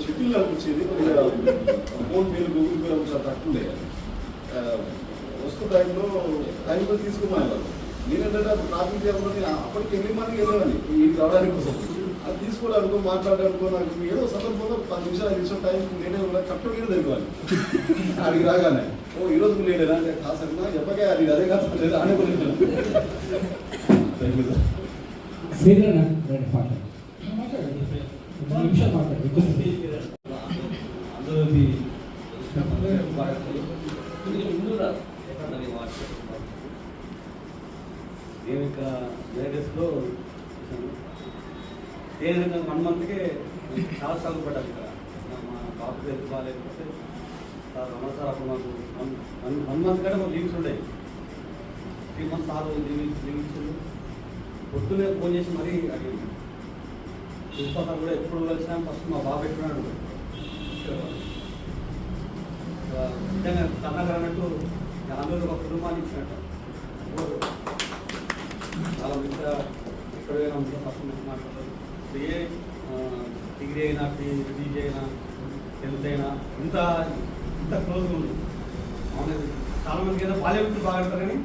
చిట్టులు అనిపించేది. ఫోన్ పేరు గూగుల్ పే ఒకసారి తక్కువే. వస్తు టైంలో తీసుకున్నాను వాళ్ళు. నేనేంటంటే అప్పుడు ట్రాఫిక్ జామ్ అని అప్పటికి ఎన్ని మందికి వెళ్ళేవాడిని ఇంటికి రావడానికి కోసం. అది తీసుకోవడానికి మాట్లాడడానికి నాకు ఏదో సందర్భంలో 10 నిమిషాలు 5 నిమిషాలు టైం నేనే కరెక్ట్గా తెలియాలి. అడిగి రాగానే ఈరోజు లేడేనా అంటే కాసరినా చెప్పగా అది అదే కాదు లేదా అనే కొన్ని నేను ఇక్కడ లేటెస్ట్లో ఏదైనా 1 మంత్కే చాలా సార్లు పడ్డాను ఇక్కడ. మా బాబు హెల్త్ బాగాలేకపోతే సార్ సార్ అప్పుడు మాకు 1 మంత్ కంటే మాకు లీవ్స్ ఉండేవి. 3 మంత్స్ సార్ లీవ్స్ పొద్దునే ఫోన్ చేసి మరీ అడిగింది. ప్రిన్సిపల్ సార్ కూడా ఎప్పుడు కలిసినా ఫస్ట్ మా బాబు ఎట్టున్నాడు. నిజంగా కన్నగారు అన్నట్టు అందరూ ఒక కుటుంబాన్ని ఇచ్చినట్టు చాలా మిగతా ఎక్కడైనా ఉంటే ఫస్ట్ మాట్లాడతారు. ఏ డిగ్రీ అయినా పీజీ అయినా 10th అయినా ఇంత క్లోజ్గా ఉంది. అవును, చాలా మందికి ఏదో బాల్య మిత్రులు బాగా ఆడతారు కానీ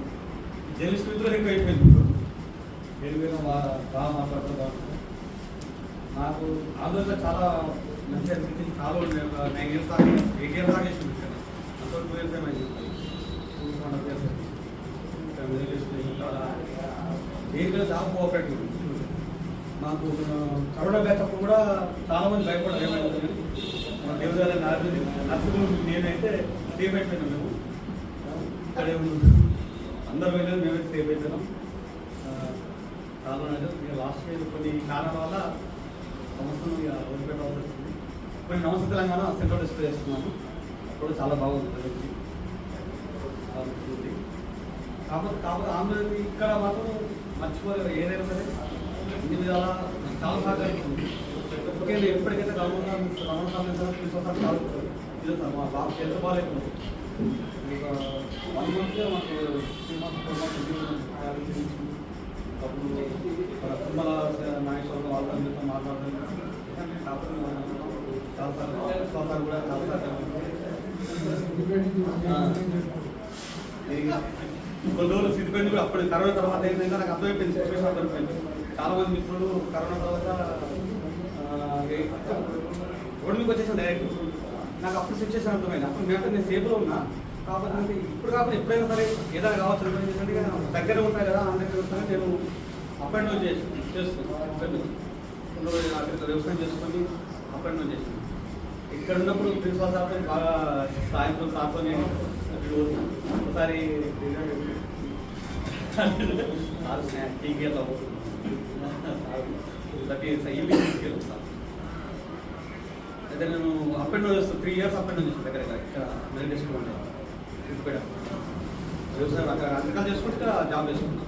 జర్నలిస్ట్ మిత్రులు ఎక్కువ అయిపోయింది. వేరు బాగా మాట్లాడతారు. నాకు ఆంధ్రలో చాలా మంచి అనిపించింది. చాలా 9 years దాకా 8 years దాకా వేసింది ఇక్కడ. అంత 2 years ఏమైంది. దేనిలో చాలా కోఆపరేటివ్. మాకు కరోనా బ్యాచ్ అప్పుడు కూడా చాలా మంది భయపడారు ఏమైంది. మా దేవదాల నర్సులు నేనైతే సేఫ్ అయిపోయినాం. మేము ఇక్కడే అందరూ వెళ్ళేది మేమే సేఫ్ అయిపోయినాం. చాలా లాస్ట్ ఇయర్ కొన్ని కారణాల వల్ల సంవత్సరం వదిలిపెట్టవలసి వచ్చింది. కొన్ని నమస్తే తెలంగాణ సెంట్రల్ డిస్ప్లే చేస్తున్నాను. అప్పుడు చాలా బాగుంటుంది. కాకపోతే ఆంధ్ర ఇక్కడ మాత్రం మర్చిపోలేదు. ఏదైనా సరే ఇన్ని విధాల చాలా సహకరిస్తుంది. ముఖ్యంగా ఎప్పటికైతే రమణ తీసుకొస్తారు చాలు. ఇది మా బాబు ఎంత బాగాలేకుండా ఒక 1 month మాకు 3 months 4 months అప్పుడు తిరుమల నాగేశ్వరం వాళ్ళందరితో మాట్లాడుతున్నాం. చాలాసార్లు కూడా చాలాసార్లు కొన్ని రోజులు సిద్ధిపోయింది. అప్పుడు కరోనా తర్వాత ఏంటంటే నాకు అర్థమైపోయింది, సిచ్యువేషన్ అర్థమైపోయింది. చాలా మంది మిత్రులు కరోనా తర్వాత రోడ్డు మీకు వచ్చేసాను డైరెక్ట్. నాకు అప్పుడు సిచ్యువేషన్ అర్థమైంది. అప్పుడు నేను సేఫ్లో ఉన్నా. కాబట్టి ఇప్పుడు కాకపోతే ఎప్పుడైనా సరే ఏదైనా కావచ్చు ఎందుకంటే దగ్గర ఉంటాయి కదా, అందరికీ వస్తాను. నేను అప్ అండ్ డౌన్ చేస్తున్నాను. కొన్ని రోజులు అక్కడికి వ్యవసాయం చేసుకొని అప్ అండ్ డౌన్ చేస్తున్నాను. ఇక్కడ ఉన్నప్పుడు ప్రిన్సిపల్ సార్తో బాగా సాయంత్రం సార్తో నేను ఒకసారి టీకి వెళ్తాము. ఈవినింగ్ తీసుకెళ్తాను. అయితే నేను అప్ అండ్ డౌన్ చేస్తాను. 3 years అప్ అండ్ డౌన్ చేస్తాను. దగ్గర ఇక్కడ మెడిటేషన్ ఉంటాను. వ్యవసాయం అక్కడ అక్కడ చేసుకుంటే ఇక్కడ జాబ్ చేసుకుంటాను.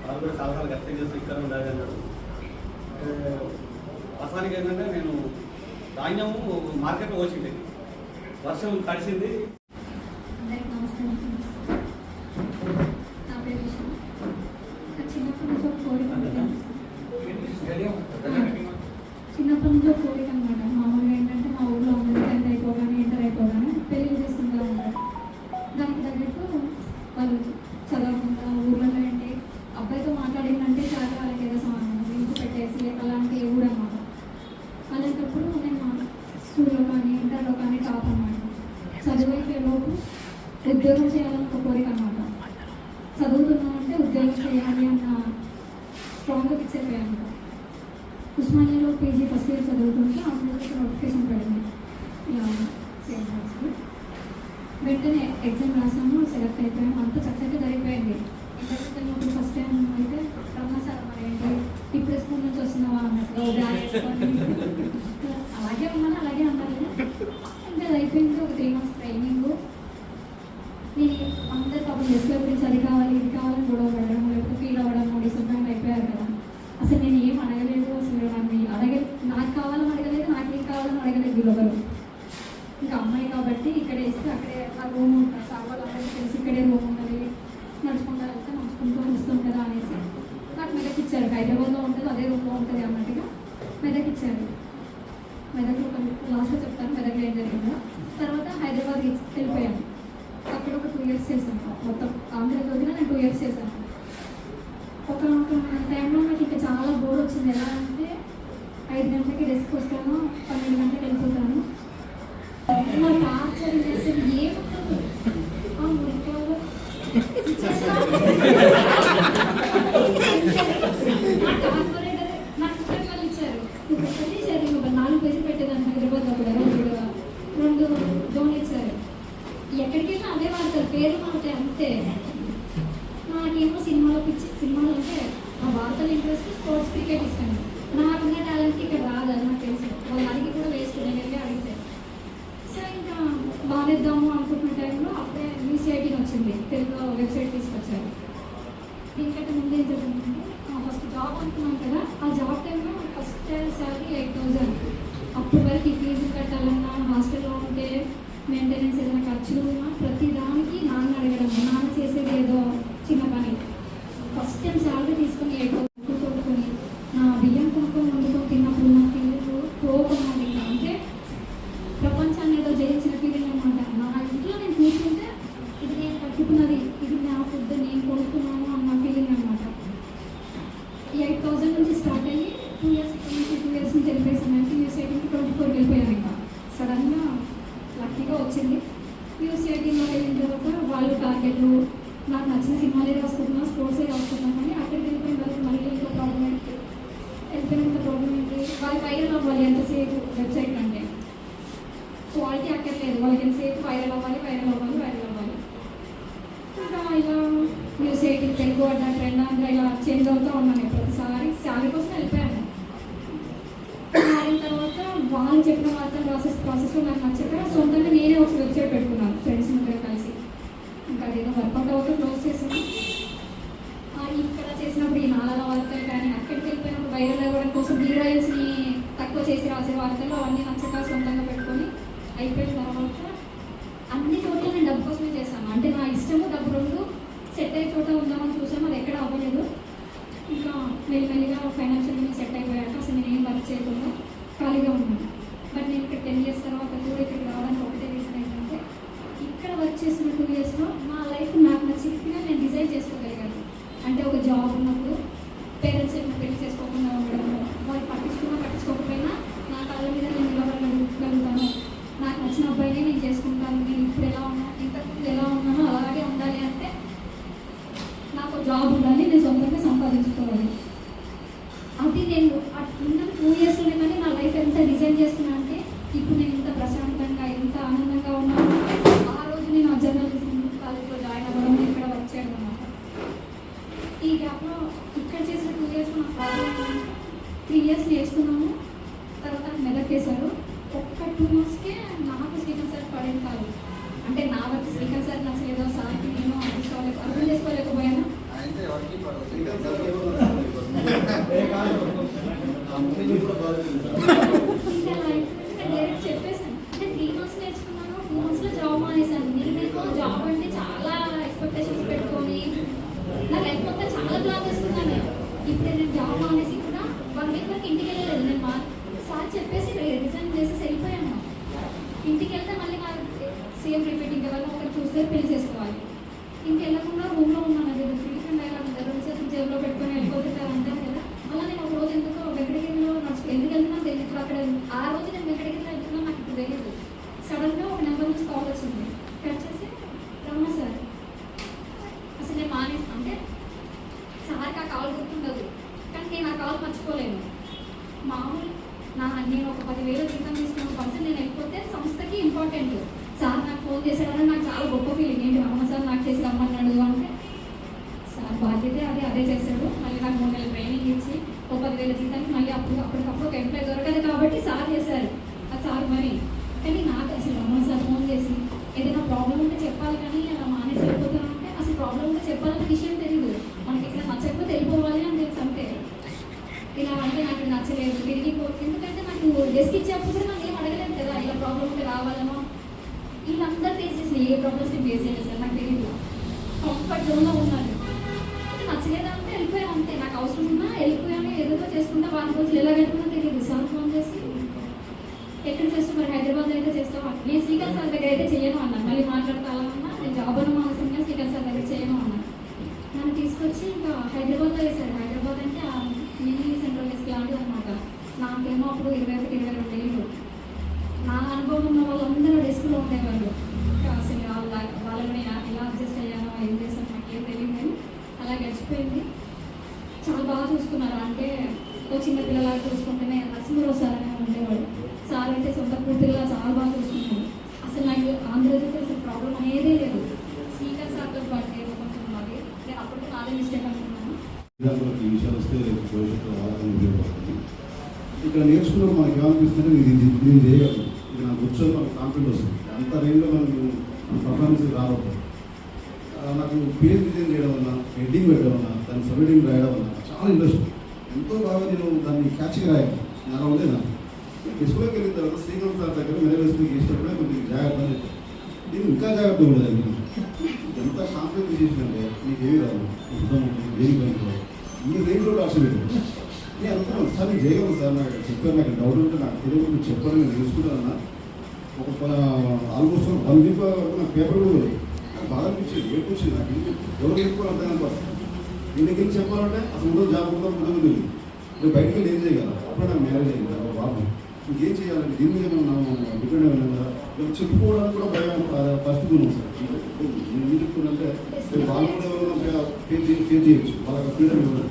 వాళ్ళు కూడా చాలాసార్లు గట్టిగా చేసి ఇక్కడ ఉండాలి అన్నాడు. వాస్తవానికి ఏంటంటే నేను ధాన్యము మార్కెట్లో వచ్చింది, వర్షం తడిసింది. చిన్నప్పటి నుంచి ఒక కోరిక అనమాట. మామూలుగా ఏంటంటే మా ఊళ్ళో ఉన్నది 10th అయిపోగానే ఇంటర్ అయిపోగానే పెళ్లి చేసుకుంటూ ఉంటారు. దానికి తగ్గట్టు వాళ్ళు చదవకుండా ఊళ్ళలో ఏంటి అబ్బాయితో మాట్లాడిందంటే చాలా వాళ్ళకి ఏదో ఇంటి పెట్టేసి అలాంటి ఊరు అనమాట. అలాంటప్పుడు నేను మా స్కూల్లో కానీ ఇంటర్లో కానీ టాప్ అనమాట. చదివేలోపు ఉద్యోగం చేయాలని ఒక కోరిక అనమాట. చదువుతున్నామంటే ఉద్యోగం చేయాలి అన్న స్ట్రాంగ్గా ఫిక్స్ అయిపోయాను. ఉస్మానియాలో పీజీ ఫస్ట్ ఇయర్ చదువుతుంటే ఆంధ్రప్రదేశ్ నోటిఫికేషన్ పడింది. సేమ్ వెంటనే ఎగ్జామ్ రాసాము, సెలెక్ట్ అయిపోయాము. అంతా చక్కగా జరిగిపోయింది. ఇంటర్వ్యూకి వెళ్ళినప్పుడు ఫస్ట్ టైం అయితే రమణ సార్ మరి ఏంటి ఇప్పుడు స్కూల్ నుంచి వస్తున్నావా అన్నట్టుగా బ్యాగ్ వేసుకొని అలాగే ఉన్నాను, అలాగే అన్నారు. ఇంకా అది అయిపోయింది. ఒక 3 months ట్రైనింగ్. నేను అందరి పాపం ఎస్కే గురించి అది కావాలి ఇది కావాలని గొడవ పడడం, లేకపోతే ఫీల్ అవ్వడం, డిసప్పాయింట్ అయిపోయారు కదా. అసలు నేను ఏం అడగలేదు. అసలు నాకు కావాలని అడగలేదు, నాకు ఏం కావాలని అడగలేదు వీళ్ళెవరు. ఇంకా అమ్మాయి కాబట్టి ఇక్కడ వేస్తే అక్కడే ఆ రూమ్ ఉంటుంది. సార్ వాళ్ళందరికీ తెలిసి ఇక్కడే రూమ్ ఉన్నది, నడుచుకుంటా వెళ్తే నడుచుకుంటూ వస్తాం కదా అనేసి నాకు మెదక్ ఇచ్చారు. హైదరాబాద్లో ఉంటుంది, అదే రూమ్లో ఉంటుంది అన్నట్టుగా మెదక్ ఇచ్చారు. మెదక్లో లాస్ట్లో చెప్తాను మెదక్లో ఏం జరిగిందో. తర్వాత హైదరాబాద్కి వెళ్ళిపోయాను. అక్కడ ఒక 2 years చేశాను. మొత్తం ఆంధ్రజ్యోతిలో నేను 2 years చేశాను. ఒక టైంలో నాకు ఇంకా చాలా బోర్ వచ్చింది. ఎలా అంటే 5 గంటలకి డెస్క్ వస్తాను, 12 గంటలకు వెళ్ళిపోతాను. నా టార్చర్ చేసేది ఏముంటుంది కార్పొరేటర్ నాకు పుస్తకాలు ఇచ్చారు. ఒక 4 పేజీలు పెట్టేదాన్ని హైదరాబాద్లో కూడా 2 జోన్లు ఇచ్చారు. ఎక్కడికి వెళ్ళినా అదే వాడతారు, పేరు మారుతాయి అంతే. నాకేమో సినిమాలో అంటే ఆ వార్తలు ఇంట్రెస్ట్, స్పోర్ట్స్ క్రికెట్ ఇష్టం. నాకున్న టాలెంట్కి ఇక్కడ రాదు, అది నాకు తెలుసు. వాళ్ళు అడిగి కూడా వేస్ట్, నేను వెళ్ళి అడిగితే. సో ఇంకా బాధేద్దాము అనుకుంటున్న టైంలో అప్పుడే యూసీఐటీని వచ్చింది, తెలుగు వెబ్సైట్ తీసుకొచ్చారు. దీనికంటే ముందు ఏం జరిగిందంటే ఫస్ట్ జాబ్ అనుకున్నాను కదా, ఆ జాబ్ టైంలో ఫస్ట్ శాలరీ 8,000. అప్పటి వరకు ఈ ఫీజు కట్టాలన్నా, హాస్టల్లో ఉంటే మెయింటెనెన్స్ ఏదైనా ఖర్చులు ఉన్నా ప్రతి దానికి నాన్న అడగడం, నాన్న చేసేది ఏదో చిన్న పని. ఫస్ట్ టైం శాలరీ తీసుకొని 8,000 కొనుక్కొని నా బియ్యం కొనుక్కొని వండుకొని తిన్నప్పుడు నా ఫీలింగ్ కోపం అంటే ప్రపంచాన్ని ఏదో జయించిన ఫీలింగ్ అనమాట. నా ఇంట్లో నేను కూర్చుంటే ఇది నేను కట్టుకున్నది, ఇది నా ఫుడ్ నేను కొనుక్కున్నాను అన్న ఫీలింగ్ అనమాట. 8,000 నుంచి స్టార్ట్ అయ్యి 2 years నుంచి వెళ్ళిపోయాను. యూసీఐటీకి 24 వెళ్ళిపోయాను. ఇంకా సడన్గా లక్కీగా వచ్చింది. యూసీఐటీలో వెళ్ళిన తర్వాత వాళ్ళు టార్గెట్లు, నాకు నచ్చిన సినిమాలే రాసుకుంటున్నా, స్పోర్ట్సే రాసుకుంటున్నాను. కానీ అక్కడికి వెళ్ళిపోయిన తర్వాత మళ్ళీ ఇంకో ప్రాబ్లం ఏంటి, వెళ్ళిపోయినంత ప్రాబ్లం ఏంటి, వాళ్ళు వైరల్ అవ్వాలి ఎంతసేపు వెబ్సైట్ అంటే. క్వాలిటీ అక్కర్లేదు, వాళ్ళకి ఎంతసేపు వైరల్ అవ్వాలి. ఇంకా ఇలా యూసీఐటీ తెలుగు అడ్డా ట్రెండ్ అంతా ఇలా చేంజ్ అవుతూ ఉన్నాను. ప్రతిసారి శాలరీ కోసం వెళ్ళిపోయాను. మారిన తర్వాత వాళ్ళు చెప్పిన వార్తలు ప్రాసెస్లో నాకు నచ్చక సొంతంగా నేనే ఒక వెబ్సైట్ పెట్టుకున్నాను ఫ్రెండ్స్ దగ్గర కలిసి. ఇంకా అదేదో వర్కౌట్ అవుతూ క్లోజ్ చేసాను. ఇక్కడ చేసినప్పుడు ఈ నాలుగు వార్తలు కానీ, అక్కడికి వెళ్ళిపోయినప్పుడు వైరల్ అవ్వడం కోసం హీరోయిన్స్ని తక్కువ చేసి రాసే వార్తలు అవన్నీ నచ్చక సొంతంగా పెట్టుకొని అయిపోయిన తర్వాత అన్ని చోట్ల నేను డబ్బు కోసమే చేశాను. అంటే నా ఇష్టము డబ్బు 2 సెట్ అయ్యే చోట ఉందామని చూసాము, అది ఎక్కడ అవ్వలేదు. ఇంకా మెల్లిమెల్లిగా ఫైనాన్షియల్గా సెట్ అయిపోయాక అసలు నేను ఏం వర్క్ చేయకుండా ఖాళీగా ఉన్నాను. బట్ నేను ఇక్కడ 10 years తర్వాత కూడా ఇక్కడికి రావడానికి ఒకటే రీజన్ ఏంటంటే, ఇక్కడ వర్క్ చేసిన 2 yearsలో నా లైఫ్ నాకు నచ్చినట్టుగా నేను డిజైన్ చేసుకోగలిగాను. అంటే ఒక జాబ్ ఉన్నప్పుడు పేరెంట్స్ ఏమైనా పెళ్లి చేసుకోకుండా ఉండడం, వాళ్ళు పట్టించుకోకపోయినా నా కాళ్ళ మీద నేను నిలబడగలుగుతాను, నాకు నచ్చిన అబ్బాయినే నేను చేసుకుంటాను, నేను ఇప్పుడు ఎలా ఉన్నాను ఇంతకుముందు ఎలా ఉన్నానో అలాగే ఉండాలి అంటే నాకు జాబ్ ఉండాలి, నేను సొంతంగా సంపాదించుకోవాలి. అది నేను ఉన్న 2 yearsలోనే కానీ నా లైఫ్ ఎంత డిజైన్ చేస్తున్నా అంటే ఇప్పుడు నేను ఇంత ప్రశాంతంగా ఎంత ఆనందంగా ఉన్నాను. ఆ రోజు నేను ఆ జర్నలిజం కాలేజ్లో జాయిన్ అవ్వడం, ఇక్కడ వర్క్ చేయడం అన్నమాట. ఈ గ్యాప్లో ఇక్కడ చేసిన 2 years నాకు ప్రాబ్లం ఏంటంటే 3 years నేర్చుకున్నాము. తర్వాత మెదక్ చేశారు. ఒక్క 2 monthsకే నాకు శ్రీకాంత్ సార్ పడేది కాదు. అంటే నా వరకు శ్రీకాంత్ సార్ నచ్చలేదో, సార్కి నేను అర్థం చేసుకోలేకపోయాను. చెప్పేసాను అంటే 3 months నేర్చుకున్నాను, 2 monthsలో జాబ్ మానేశాను. నేను జాబ్ అంటే చాలా ఎక్స్పెక్టేషన్స్ పెట్టుకొని నా లైఫ్ మొత్తం చాలా ప్లాన్ చేసుకున్నాను. ఇప్పుడు నేను జాబ్ మానేసి కూడా 1 week వరకు ఇంటికి వెళ్ళలేదు. నేను సార్ చెప్పేసి రిజైన్ చేసేసి వెళ్ళిపోయాను. ఇంటికి వెళ్తే మళ్ళీ నాకు సేమ్ రిపీట్, ఇంకెవరైనా ఒకరు చూస్తే పెళ్లి చేసుకోవాలి. ఇంకెళ్ళకుండా రూమ్లో ఉన్నాను. అది ఫ్రీక్వెంట్ అయ్యాను. 2 చేతులు జేబులో పెట్టుకొని వెళ్ళిపోతే అంటాను కదా. అలా నేను ఒక రోజు ఎందుకో వెంకటగిరిలో ఎందుకు వెళ్తున్నా తెలియదు. ఇప్పుడు అక్కడ ఆ రోజు నేను వెంకటగిరిలో వెళ్తున్నా నాకు ఇప్పుడు తెలియదు. సడన్గా ఒక నెంబర్ నుంచి కాల్ వచ్చింది. కట్ చేసి రమణ సార్, అసలు నేను మానేసి అంటే సార్కి ఆ కాల్ గుర్తుండదు, కానీ నేను ఆ కాల్ మర్చిపోలేను. మామూలు నేను ఒక 10,000 జీతం తీసుకున్న పర్సన్ నేను వెళ్ళిపోతే సంస్థకి ఇంపార్టెంట్. సార్ నాకు ఫోన్ చేశాడని నాకు చాలా గొప్ప ఫీలింగ్. ఏంటి రమణ సార్ నాకు చేసి రమ్మన్నాడు అంటే, సార్ బాధ్యత అదే చేశాడు. మళ్ళీ నాకు 3 నెలలు ట్రైనింగ్ ఇచ్చి ఒక 10,000 జీతానికి మళ్ళీ అప్పటికప్పుడు ఒక ఎంప్లాయ్ దొరకదు కాబట్టి సార్ చేశారు. ఆ సార్ మరి కానీ నాకు అసలు రమణ సార్ ఫోన్ చేసి ఏదైనా ప్రాబ్లం ఉంటే చెప్పాలి, కానీ అలా మానేసి వెళ్ళిపోతాను అంటే అసలు ప్రాబ్లం ఉంటే చెప్పాలంటే విషయం తెలియదు. మనకి ఇక్కడ నచ్చకపోతే వెళ్ళిపోవాలి అని తెలుసు అంతే. ఇలా అంటే నాకు నచ్చలేదు తిరిగి ఎందుకంటే నాకు డెస్క్ ఇచ్చేప్పుడు కూడా నాకు ఏం అడగలేదు కదా, ఇలా ప్రాబ్లం ఉంటే రావాలనో. వీళ్ళందరూ ఫేస్ చేసిన ఏ ప్రాబ్లమ్స్ నేను ఫేస్ చేయలేదు సార్. నాకు తెలియదు, కంఫర్ట్ జోన్లో ఉన్నాను. నచ్చలేదా అంటే వెళ్ళిపోయాను అంతే. నాకు అవసరం ఉన్నా వెళ్ళిపోయాను, ఏదో చేసుకుంటా 4 రోజులు ఎలా గడుపున్నా తెలియదు. సార్ ఫోన్ చేసి ఎక్కడ చేస్తాం మరి హైదరాబాద్లో అయితే చేస్తాం. నేను శ్రీకాంత్ సార్ దగ్గర అయితే చేయను అన్నాను. మళ్ళీ మాట్లాడతామన్నా నేను జాబ్ అన్న మానసంగా శ్రీకాంత్ సార్ దగ్గర చేయను అన్నాను. నన్ను తీసుకొచ్చి ఇంకా హైదరాబాద్లో వేశారు. హైదరాబాద్ అంటే మినీ సెంట్రల్ డెస్క్ లాంటిది అనమాట. నాకేమో అప్పుడు 21-22 ఏళ్ళు. నా అనుభవం ఉన్న వాళ్ళందరూ డెస్క్లో ఉండేవాళ్ళు. అసలు వాళ్ళని ఎలా అడ్జస్ట్ అయ్యానో ఏం చేశానో నాకేం తెలియదు, కానీ అలా గడిచిపోయింది. చాలా బాగా చూసుకున్నారు. అంటే ఒక చిన్న పిల్లలాగా చూసుకుంటేనే నరసింహరావు సార్ అని ఉండేవాడు. సార్ అయితే సొంత కూతురులా చాలా బాగా చూసుకున్నారు. అసలు నాకు ఆంధ్రజ్యోతి అసలు ప్రాబ్లం అనేదే లేదు. శ్రీకాంత్ సార్తో పాటు కొంచెం అది నేను అప్పటికి నాదే మిస్టేక్ అనుకున్నాను. ఈ విషయాలు వస్తే భవిష్యత్తు ఆలోచన ఉపయోగపడుతుంది. ఇక్కడ నేర్చుకున్నప్పుడు మనకి ఏమనిపిస్తుంటే నేను చేయగలను, ఇది నాకు వచ్చాను, మనకు కాన్ఫిడెంట్ వస్తుంది. అంత రేంజ్లో మనకు పర్ఫార్మెన్స్ రావద్దు. నాకు పేజ్ డిజైన్ చేయడం వల్ల, హెడ్డింగ్ పెట్టడం వల్ల, దాన్ని సబ్హెడ్డింగ్ రాయడం వల్ల చాలా ఇంట్రెస్ట్. ఎంతో బాగా నేను దాన్ని క్యాచ్గా రాయాలి. అలా ఉంది నాకు. డిస్ప్లేకి వెళ్ళిన తర్వాత శ్రీకాంత్ సార్ దగ్గర మెరవేసుకుని చేసినప్పుడే కొంచెం జాగ్రత్తగా చెప్పాను. నేను ఇంకా జాగ్రత్తగా ఉండేదాన్ని. ఎంత కాన్ఫిడెన్స్ చేసినంటే నీకు ఏమి రాదు, శుద్ధం దేనికి పనికి ఈ రేంజ్లో రాసి పెట్టాను. నేను అనుకున్నాను సార్ నేను చేయగలను సార్, నాకు చెప్పాను, నాకు డౌట్ ఉంటే నాకు తెలియదు, మీరు చెప్పాను, నేను తెలుసుకున్నాను. ఒక ఆల్మోస్ట్ 1 వీక్ వరకు నాకు పేపర్ కూడా లేదు. నాకు బాగా అనిపించేది, ఏపు వచ్చింది నాకు. ఎవరు చెప్పుకోవాలి అర్థం అనిపిస్తుంది. ఇంటికి వెళ్ళి చెప్పాలంటే అసలు ఉండదు, జాబ్ ఉండదు, ఉండదు. నేను బయటకు వెళ్ళి ఏం చేయగలను? అప్పుడే నాకు మ్యారేజ్ అయింది కదా బాబు. ఇంకేం చేయాలంటే దీని మీద మనం డిపెండ్ అయినా కదా, చెప్పుకోవడానికి కూడా భయం పరిస్థితి ఉంది సార్. నేను ఏం చెప్తున్నానంటే వాళ్ళు కూడా ఎవరైనా ఫేస్ చేయొచ్చు, వాళ్ళకి ఫ్రీడమ్ ఇవ్వడం.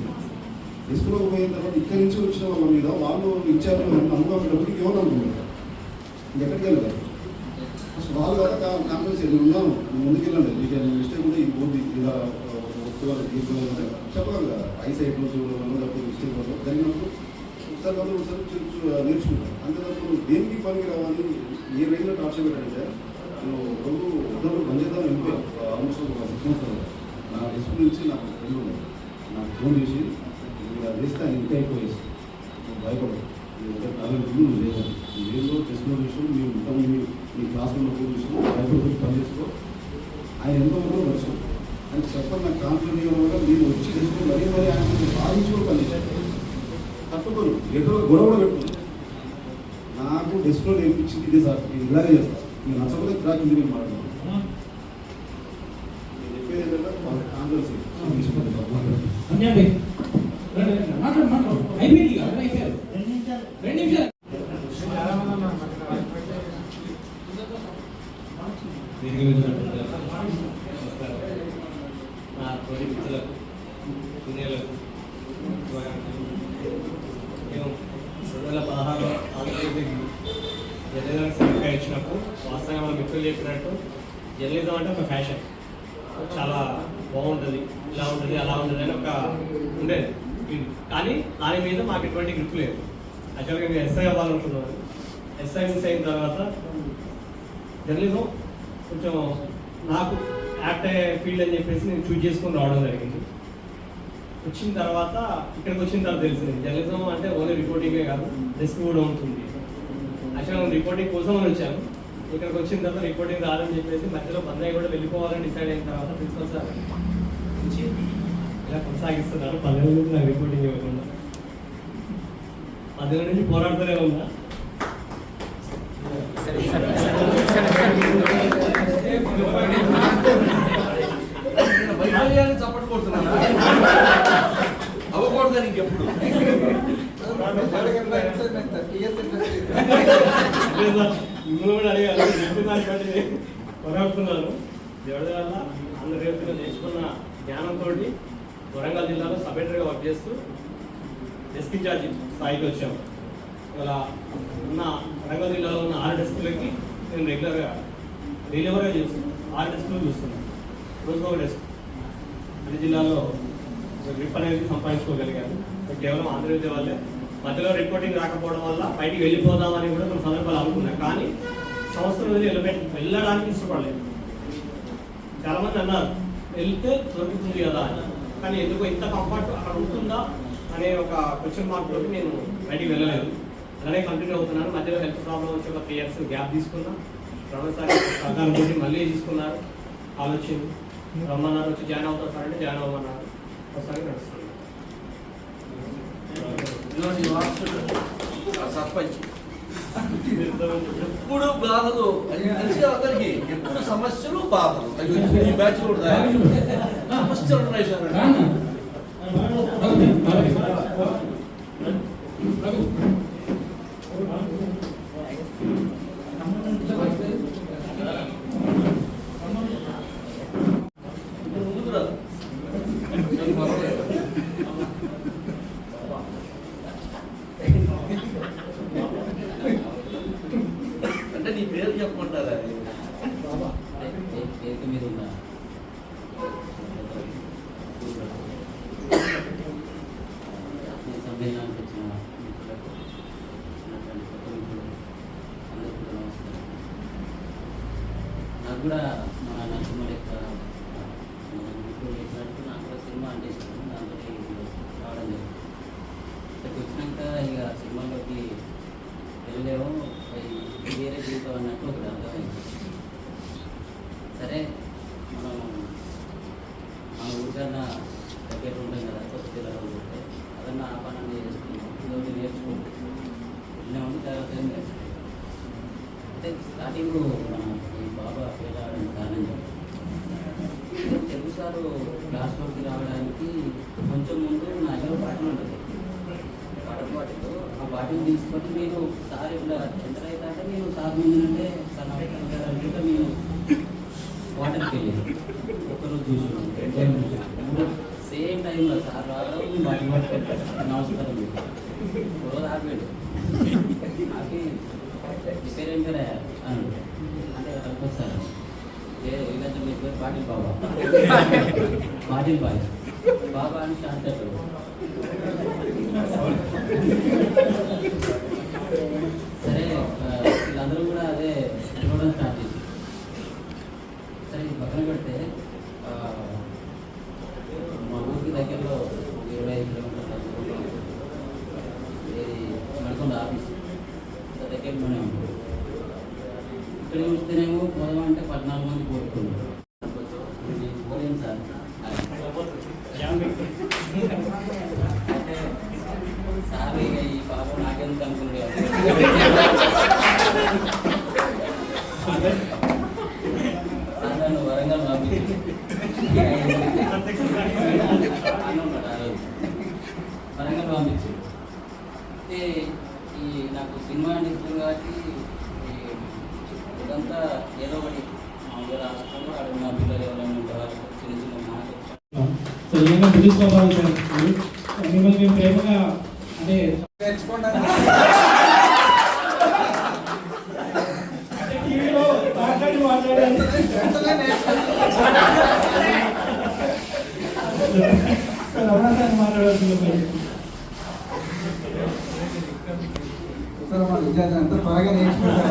స్కూల్కి పోయిన తర్వాత ఇక్కడి నుంచి వచ్చిన వాళ్ళ మీద వాళ్ళు ఇచ్చారు నమ్మకం ఎవరు అనుకుంటారు, ఎక్కడికి వెళ్ళారు అసలు వాళ్ళు కదా కాంప్రమైజ్ నేను ఉన్నాను, నువ్వు ముందుకెళ్ళండి, నీకు మిస్టేక్ ఉంటే ఈ బోర్డు ఇలా చెప్పగలరు కదా. ఐసైట్ నుంచి మిస్టేక్ వల్ల జరిగినప్పుడు ఒకసారి వాళ్ళు ఒకసారి నేర్చుకుంటారు. అంతేకాదు దేనికి పనికి రావాలి, ఏ రేంజ్లో టార్చర్ పెట్టాడంటే నేను ఒకరు మంచిగా వెళ్ళిపోయాను. ఆల్మోస్ట్ ఒక 6 months కదా. నా స్కూల్ నుంచి నాకు ఫ్రెండ్ ఉంది, నాకు ఫోన్ చేసి ఇలా చేస్తే ఆయన ఇంకా ఎక్కువ చేస్తాను, నువ్వు భయపడదు, నువ్వు చేయగలరు, నువ్వేదో టెస్ట్లో విషయం మేము ఉంటాము, మీ క్లాస్లో విషయం భయపడి పని చేసుకో. ఆయన ఎంతో ఉందో వర్షం అని చెప్పండి. నాకు కాన్ఫిడెంట్ ఇవ్వడం వల్ల నేను వచ్చి చేసుకుని మరీ ఆయన సాధించి కూడా పని చేశాను. తప్పదు ఎక్కడో గొడవ కూడా పెట్టుకుంది. నాకు డెస్క్లో నేర్పించింది ఇదే సార్, నేను ఇలాగే చేస్తాను, నేను నచ్చకపోతే క్రాక్ ఉంది నేను మాట్లాడుతున్నాను. నేను చెప్పేది ఏంటంటే వాళ్ళకి కాన్ఫిడెన్స్ నా తోటి మిత్రులకు, జూనియర్లకు నేను 2016 ఆంధ్రప్రదేశ్ జర్నలిజం సెలెక్ట్ ఇచ్చినప్పుడు వాస్తవంగా మన మిత్రులు చెప్పినట్టు జర్నలిజం అంటే ఒక ఫ్యాషన్, చాలా బాగుంటుంది, ఇలా ఉంటుంది అలా ఉంటుంది అని ఒక ఉండేది. కానీ దాని మీద మాకు ఎటువంటి గ్రిప్ లేదు. యాక్చువల్గా మేము ఎస్ఐ అవ్వాలనుకున్నాను. ఎస్ఐ మిస్ అయిన తర్వాత జర్నలిజం కొంచెం నాకు యాప్ట్ అయ్యే ఫీల్డ్ అని చెప్పేసి నేను చూజ్ చేసుకొని రావడం జరిగింది. వచ్చిన తర్వాత ఇక్కడికి వచ్చిన తర్వాత తెలిసింది జర్నలిజం అంటే ఓన్లీ రిపోర్టింగే కాదు, డెస్క్ కూడా ఉంటుంది. యాక్చువల్గా నేను రిపోర్టింగ్ కోసం అని వచ్చాను. ఇక్కడికి వచ్చిన తర్వాత రిపోర్టింగ్ రాదని చెప్పేసి మధ్యలో బందయ్య కూడా వెళ్ళిపోవాలని డిసైడ్ అయిన తర్వాత ప్రిన్సిపల్ సార్ నుంచి ఇలా కొనసాగిస్తున్నారు. 10 నుంచి నాకు రిపోర్టింగ్ ఇవ్వకుండా 10 నుంచి పోరాడుతూనే ఉన్నా. చప్పట్లు కొడుతున్నాను అవ్వకూడదు ఇంకెప్పుడు కూడా అడిగారు, పోరాడుతున్నాను. దేవుడి వల్ల ఆంధ్రప్రదేశ్లో నేర్చుకున్న జ్ఞానంతో వరంగల్ జిల్లాలో సబ్ ఎడిటర్గా వర్క్ చేస్తూ డెస్క్ ఇన్ఛార్జి స్థాయికి వచ్చాము. ఇవాళ ఉన్న వరంగల్ జిల్లాలో ఉన్న 6 డెస్కులకి నేను రెగ్యులర్గా డెలివరీగా చేస్తున్నాను. 6 డెస్కులు చూస్తున్నాను, రోజుకు ఒక డెస్క్. అన్ని జిల్లాలో గ్రిప్ అనేది సంపాదించుకోగలిగాను. కేవలం ఆంధ్రప్రదేశ్ వల్లే. మధ్యలో రిపోర్టింగ్ రాకపోవడం వల్ల బయటికి వెళ్ళిపోదామని కూడా కొన్ని సందర్భాలు అనుకున్నాను. కానీ సంస్థల మీద వెళ్ళడానికి ఇష్టపడలేదు. చాలామంది అన్నారు వెళ్తే దొరుకుతుంది కదా అని, కానీ ఎందుకో ఇంత కంఫర్ట్ అక్కడ ఉంటుందా అనే ఒక క్వశ్చన్ మార్క్ తోటి నేను బయటికి వెళ్ళలేదు. అలానే కంటిన్యూ అవుతున్నాను. మధ్యలో హెల్త్ ప్రాబ్లం వచ్చి ఒక 3 years గ్యాప్ తీసుకున్నా. రెండోసారి సహకారంతో మళ్ళీ తీసుకున్నారు. ఆలోచన రమ్మన్నారు, వచ్చి జాయిన్ అవుతారు సార్ అంటే జాయిన్ అవ్వమన్నారు. ఒకసారి నడుస్తుంది. సర్పంచ్ ఎప్పుడు బాధలు అది తెలిసి అందరికి ఎప్పుడు సమస్యలు బాధలు ఈ బ్యాచ్ కూడా సమస్యలు ఉన్నాయి సార్. అంటే నీ పేరు చెప్పమంటారా? పేరు మీద ఉందా? సమ్మేళనానికి వచ్చిన మిత్రులకు, ఉన్నటువంటి కొత్త మిత్రులు అందరికీ కూడా నమస్కారం. నాకు కూడా మన నరసింహ లెక్క మిత్రులు చెప్పినట్టు నాకు కూడా సినిమా అంటే ఇష్టం. దాంతో రావడం జరిగింది. ఇక్కడికి వచ్చినాక ఇక సినిమాలోకి వెళ్ళలేము, వేరే జీవితం అన్నట్టు ఒకటి అర్థమైంది. సరే మనం మన ఊరికన్నా దగ్గర ఉంటాం కదా, కొత్త పిల్లలు ఉంటే అదన్నా ఆ పని అన్నీ చేసుకున్నాం, ఇదొకటి నేర్చుకుంటాం. వెళ్ళినామని తర్వాత ఏం నేర్చుకుంటాం. అంటే స్టార్టింగ్ మన ఈ బాబా పేరు రావడానికి కారణం తెలుగు సారు క్లాస్లోకి రావడానికి కొంచెం ముందు నా దగ్గర బాటిల్ ఉంటుంది. పాటలు ఆ బాటిల్ తీసుకొని నేను సార్ ఇట్లా ఎంటర్ అవుతా అంటే నేను సార్ ముందుంటే సార్ నవ్వుతాను నేను వాటర్కి వెళ్ళాను. ఒక్కరోజు చూసాను, 2 టైం చూసాను. సేమ్ టైంలో సార్ రావడం బాటిల్ పట్టుకుంటాను, నమస్కారం రోజు ఆపేడు ఆపి పేరు ఏం పేరే అని అంటే అనుకోసారు ఏదంటే మీ పేరు బాటిల్ బాబా, బాటిల్ బాయ్ బాబా అని స్టార్ట్ అవుతాడు. సరే వీళ్ళందరూ కూడా అదే చూడడం స్టార్ట్ చేసి సరే ఇది పక్కన పెడితే మా ఊరికి దగ్గరలో 25 కిలోమీటర్ల దూరంలో ఏది నడుకొండ ఆఫీస్ దగ్గరలోనే ఉంటుంది. ఇక్కడ చూస్తేనేమో పోదామంటే 14 మంది కోరుకున్నారు. పోలేను సార్ అంటే సార్ ఇక ఈ పాపం నాకెందుకు అనుకున్నాడు. నన్ను వరంగల్ పంపించి వరంగల్ పంపించి అయితే ఈ నాకు సినిమా అంటే ఇష్టం కాబట్టి ఇదంతా ఏదో ఒకటి మామూలుగా రాష్ట్రంలో అడుగున్న పిల్లలు ఎవరైనా ఉంటారు చిన్న చిన్న మాటలు. సో ఏమైనా బ్రిటిష్ ప్రభావితం మిమ్మల్ని మేము ప్రేమగా అంటే టీవీలో మాట్లాడాలి మాట్లాడాల్సింది మన విద్యార్థులు అంతా త్వరగా నేర్చుకుంటారు.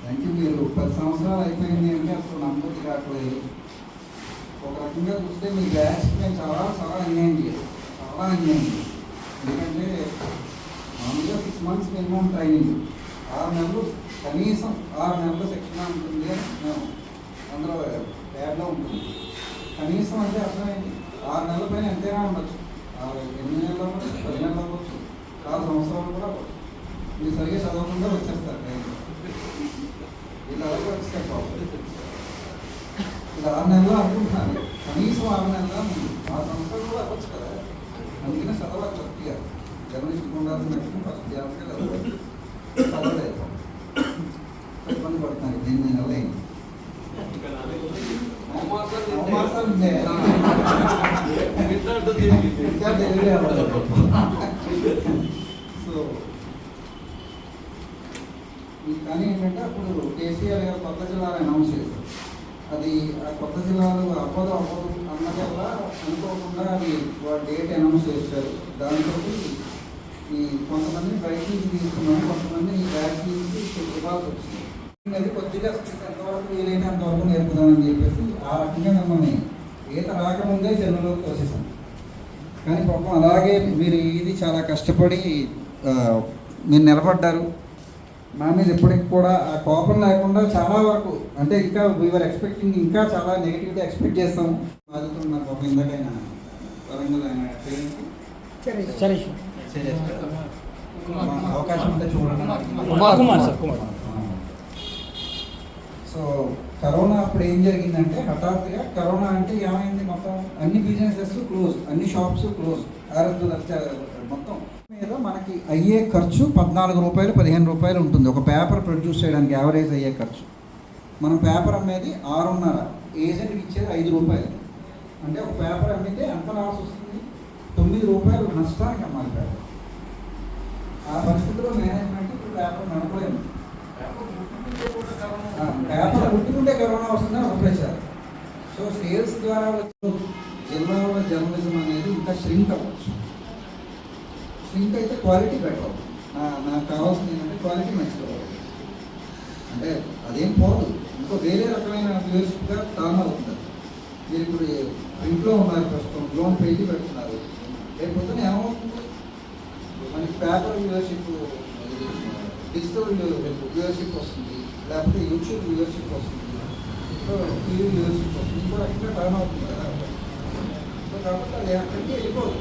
అంటే మీరు 10 సంవత్సరాలు అయిపోయింది అంటే అసలు నమ్మకం కావట్లేదు. ఒక రకంగా చూస్తే మీ బ్యాచ్ మేము చాలా చాలా అన్యాయం చేయాలి, చాలా అన్యాయం చేయాలి. ఎందుకంటే మామూలుగా 6 మంత్స్ మినిమం ట్రైనింగ్, 6 నెలలు కనీసం 6 నెలలు శిక్షణ ఉంటుంది అని మేము అందులో యాడ్లో ఉంటుంది. కనీసం అంటే అర్థమైంది 6 నెలల పైన ఎంతైనా ఉండొచ్చు, 8 నెలలు అవ్వచ్చు, 10 నెలలు అవ్వచ్చు, 6 సంవత్సరాలు కూడా అవ్వచ్చు. మీరు సరిగ్గా చదవకుండా వచ్చేస్తారు ట్రైనింగ్. ఇలా వచ్చేస్తారు బాబు. ఇలా 6 నెలలు అనుకుంటున్నాను, కనీసం 6 నెలల 6 సంవత్సరాలు కూడా అవ్వచ్చు కదా. అందుకనే చదవాలి కొద్దిగా జర్నలిస్ట్ ఉండాల్సిన ఫస్ట్ జాబ్కే చదవలేదు, ఇబ్బంది పడుతున్నాను. 8 నెలలు అయింది. సో కానీ ఏంటంటే అప్పుడు కేసీఆర్ గారు కొత్త జిల్లాలు అనౌన్స్ చేశారు. అది ఆ కొత్త జిల్లాలు అవ్వదు అన్నదల్లా అనుకోకుండా అది వాళ్ళ డేట్ అనౌన్స్ చేశారు. దాంతో ఈ కొంతమంది బయట నుంచి తీసుకున్నాము, కొంతమంది ఈ బ్యాక్ నుంచి ఇవ్వాల్సి వచ్చింది. అది కొద్దిగా ఎంతవరకు వీలైతే అంతవరకు నేర్పుదామని చెప్పేసి ఆ రకంగా మిమ్మల్ని ఈత రాకముందే చెరువులోకి తోసేసాం. కానీ పాపం అలాగే మీరు ఇది చాలా కష్టపడి మీరు నిలబడ్డారు. మా మీద ఇప్పటికి కూడా ఆ కోపం లేకుండా చాలా వరకు అంటే ఇంకా వీఆర్ ఎక్స్పెక్టింగ్ ఇంకా చాలా నెగిటివిటీ ఎక్స్పెక్ట్ చేస్తాం. బాధ్యత ఉన్నారు పాపం ఇందాకైనా వరంగల్ ఆయన పేరెంట్కి అవకాశం ఉంటే చూడండి. Kumar sir Kumar. So corona అప్పుడు ఏం జరిగిందంటే హఠాత్తుగా కరోనా అంటే ఏమైంది, మొత్తం అన్ని బిజినెసెస్ క్లోజ్, అన్ని షాప్స్ క్లోజ్, మొత్తం మీద మనకి అయ్యే ఖర్చు 14 రూపాయలు 15 రూపాయలు ఉంటుంది ఒక పేపర్ ప్రొడ్యూస్ చేయడానికి. యావరేజ్ అయ్యే ఖర్చు మనం పేపర్ అమ్మేది 6.5, ఏజెంట్కి ఇచ్చేది 5 రూపాయలు. అంటే ఒక పేపర్ అమ్మితే ఎంత లాస్ వస్తుంది, 9 రూపాయలు నష్టానికి అమ్మాలి పేపర్. ఆ పరిస్థితిలో మేనేజ్మెంట్ ఇప్పుడు పేపర్ నడపలేదు. పేపర్ ముట్టుకుంటే కరోనా వస్తుందని ఒకటేసారు. సో సేల్స్ ద్వారా వచ్చే జిల్లాలో జర్నలిజం అనేది ఇంకా ష్రింక్ అవ్వచ్చు. ష్రింక్ అయితే క్వాలిటీ బెటర్ అవుతుంది. నాకు కావాల్సింది ఏంటంటే క్వాలిటీ మంచిగా అంటే అదేం పోదు, ఇంకో వేరే రకమైన వ్యూవర్షిప్గా టర్న్ అవుతుంది. మీరు ఇప్పుడు ప్రింట్లో ఉన్నారు, ప్రస్తుతం లోన్ పేజీ పెడుతున్నారు, రేపు పొద్దున ఏమవుతుంది, మనకి పేపర్ వ్యూవర్షిప్, డిజిటల్ వ్యూవర్షిప్ వస్తుంది, లేకపోతే యూట్యూబ్ వ్యూవర్షిప్ వస్తుంది, సో టీవీ వ్యూవర్షిప్ వస్తుంది, ఇంకో రకంగా టర్న్ అవుతుంది కదా. సో కాబట్టి అది అక్కడికి వెళ్ళిపోదు.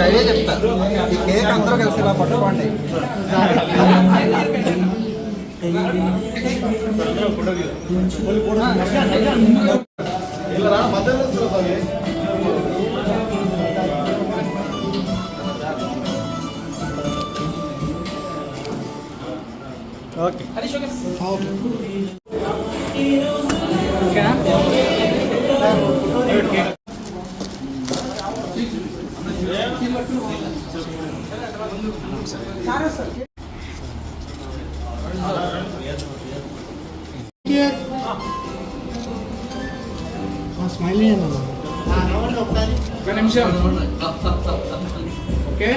అదే చెప్తారు, ఈ కేక్ అందరూ కలిసి ఇలా పట్టుకోండి. ఓకే స్మైలింగ్ ఒక నిమిషం. ఓకే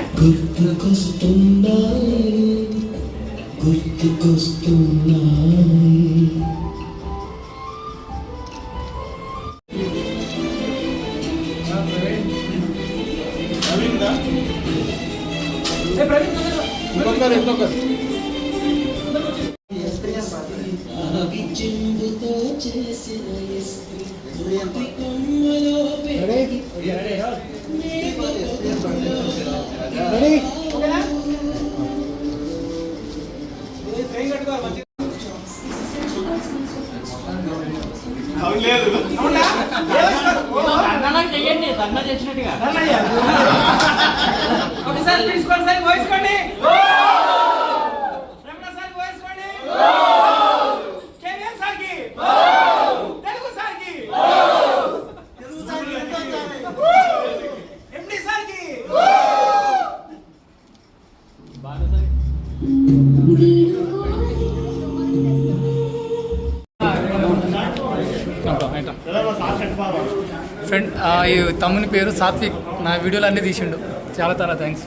ఫ్రెండ్ ఈ తమ్ముని పేరు సాత్విక్, నా వీడియోలు అన్నీ తీసిండు, చాలా చాలా థ్యాంక్స్.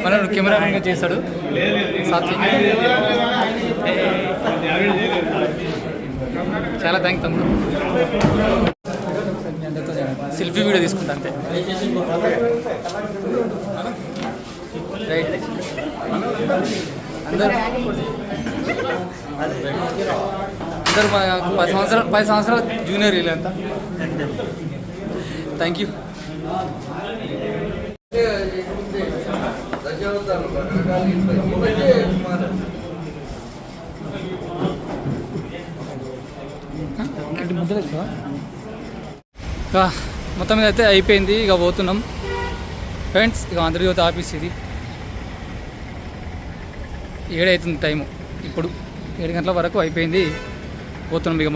మనం కెమెరామెన్గా చేశాడు సాత్విక్, చాలా థ్యాంక్స్ తమ్ముడు. సెల్ఫీ వీడియో తీసుకుంటా అంతే. రైట్ అందరు 10 సంవత్సరాలు జూనియర్ వీళ్ళంతా. Thank you. మొత్తం మీద అయితే అయిపోయింది. ఇక పోతున్నాం ఫ్రెండ్స్. ఇక ఆంధ్రజ్యోతి ఆఫీస్ ఇది. 7 అవుతుంది టైము. ఇప్పుడు 7 గంటల వరకు అయిపోయింది. పోతున్నాం ఇక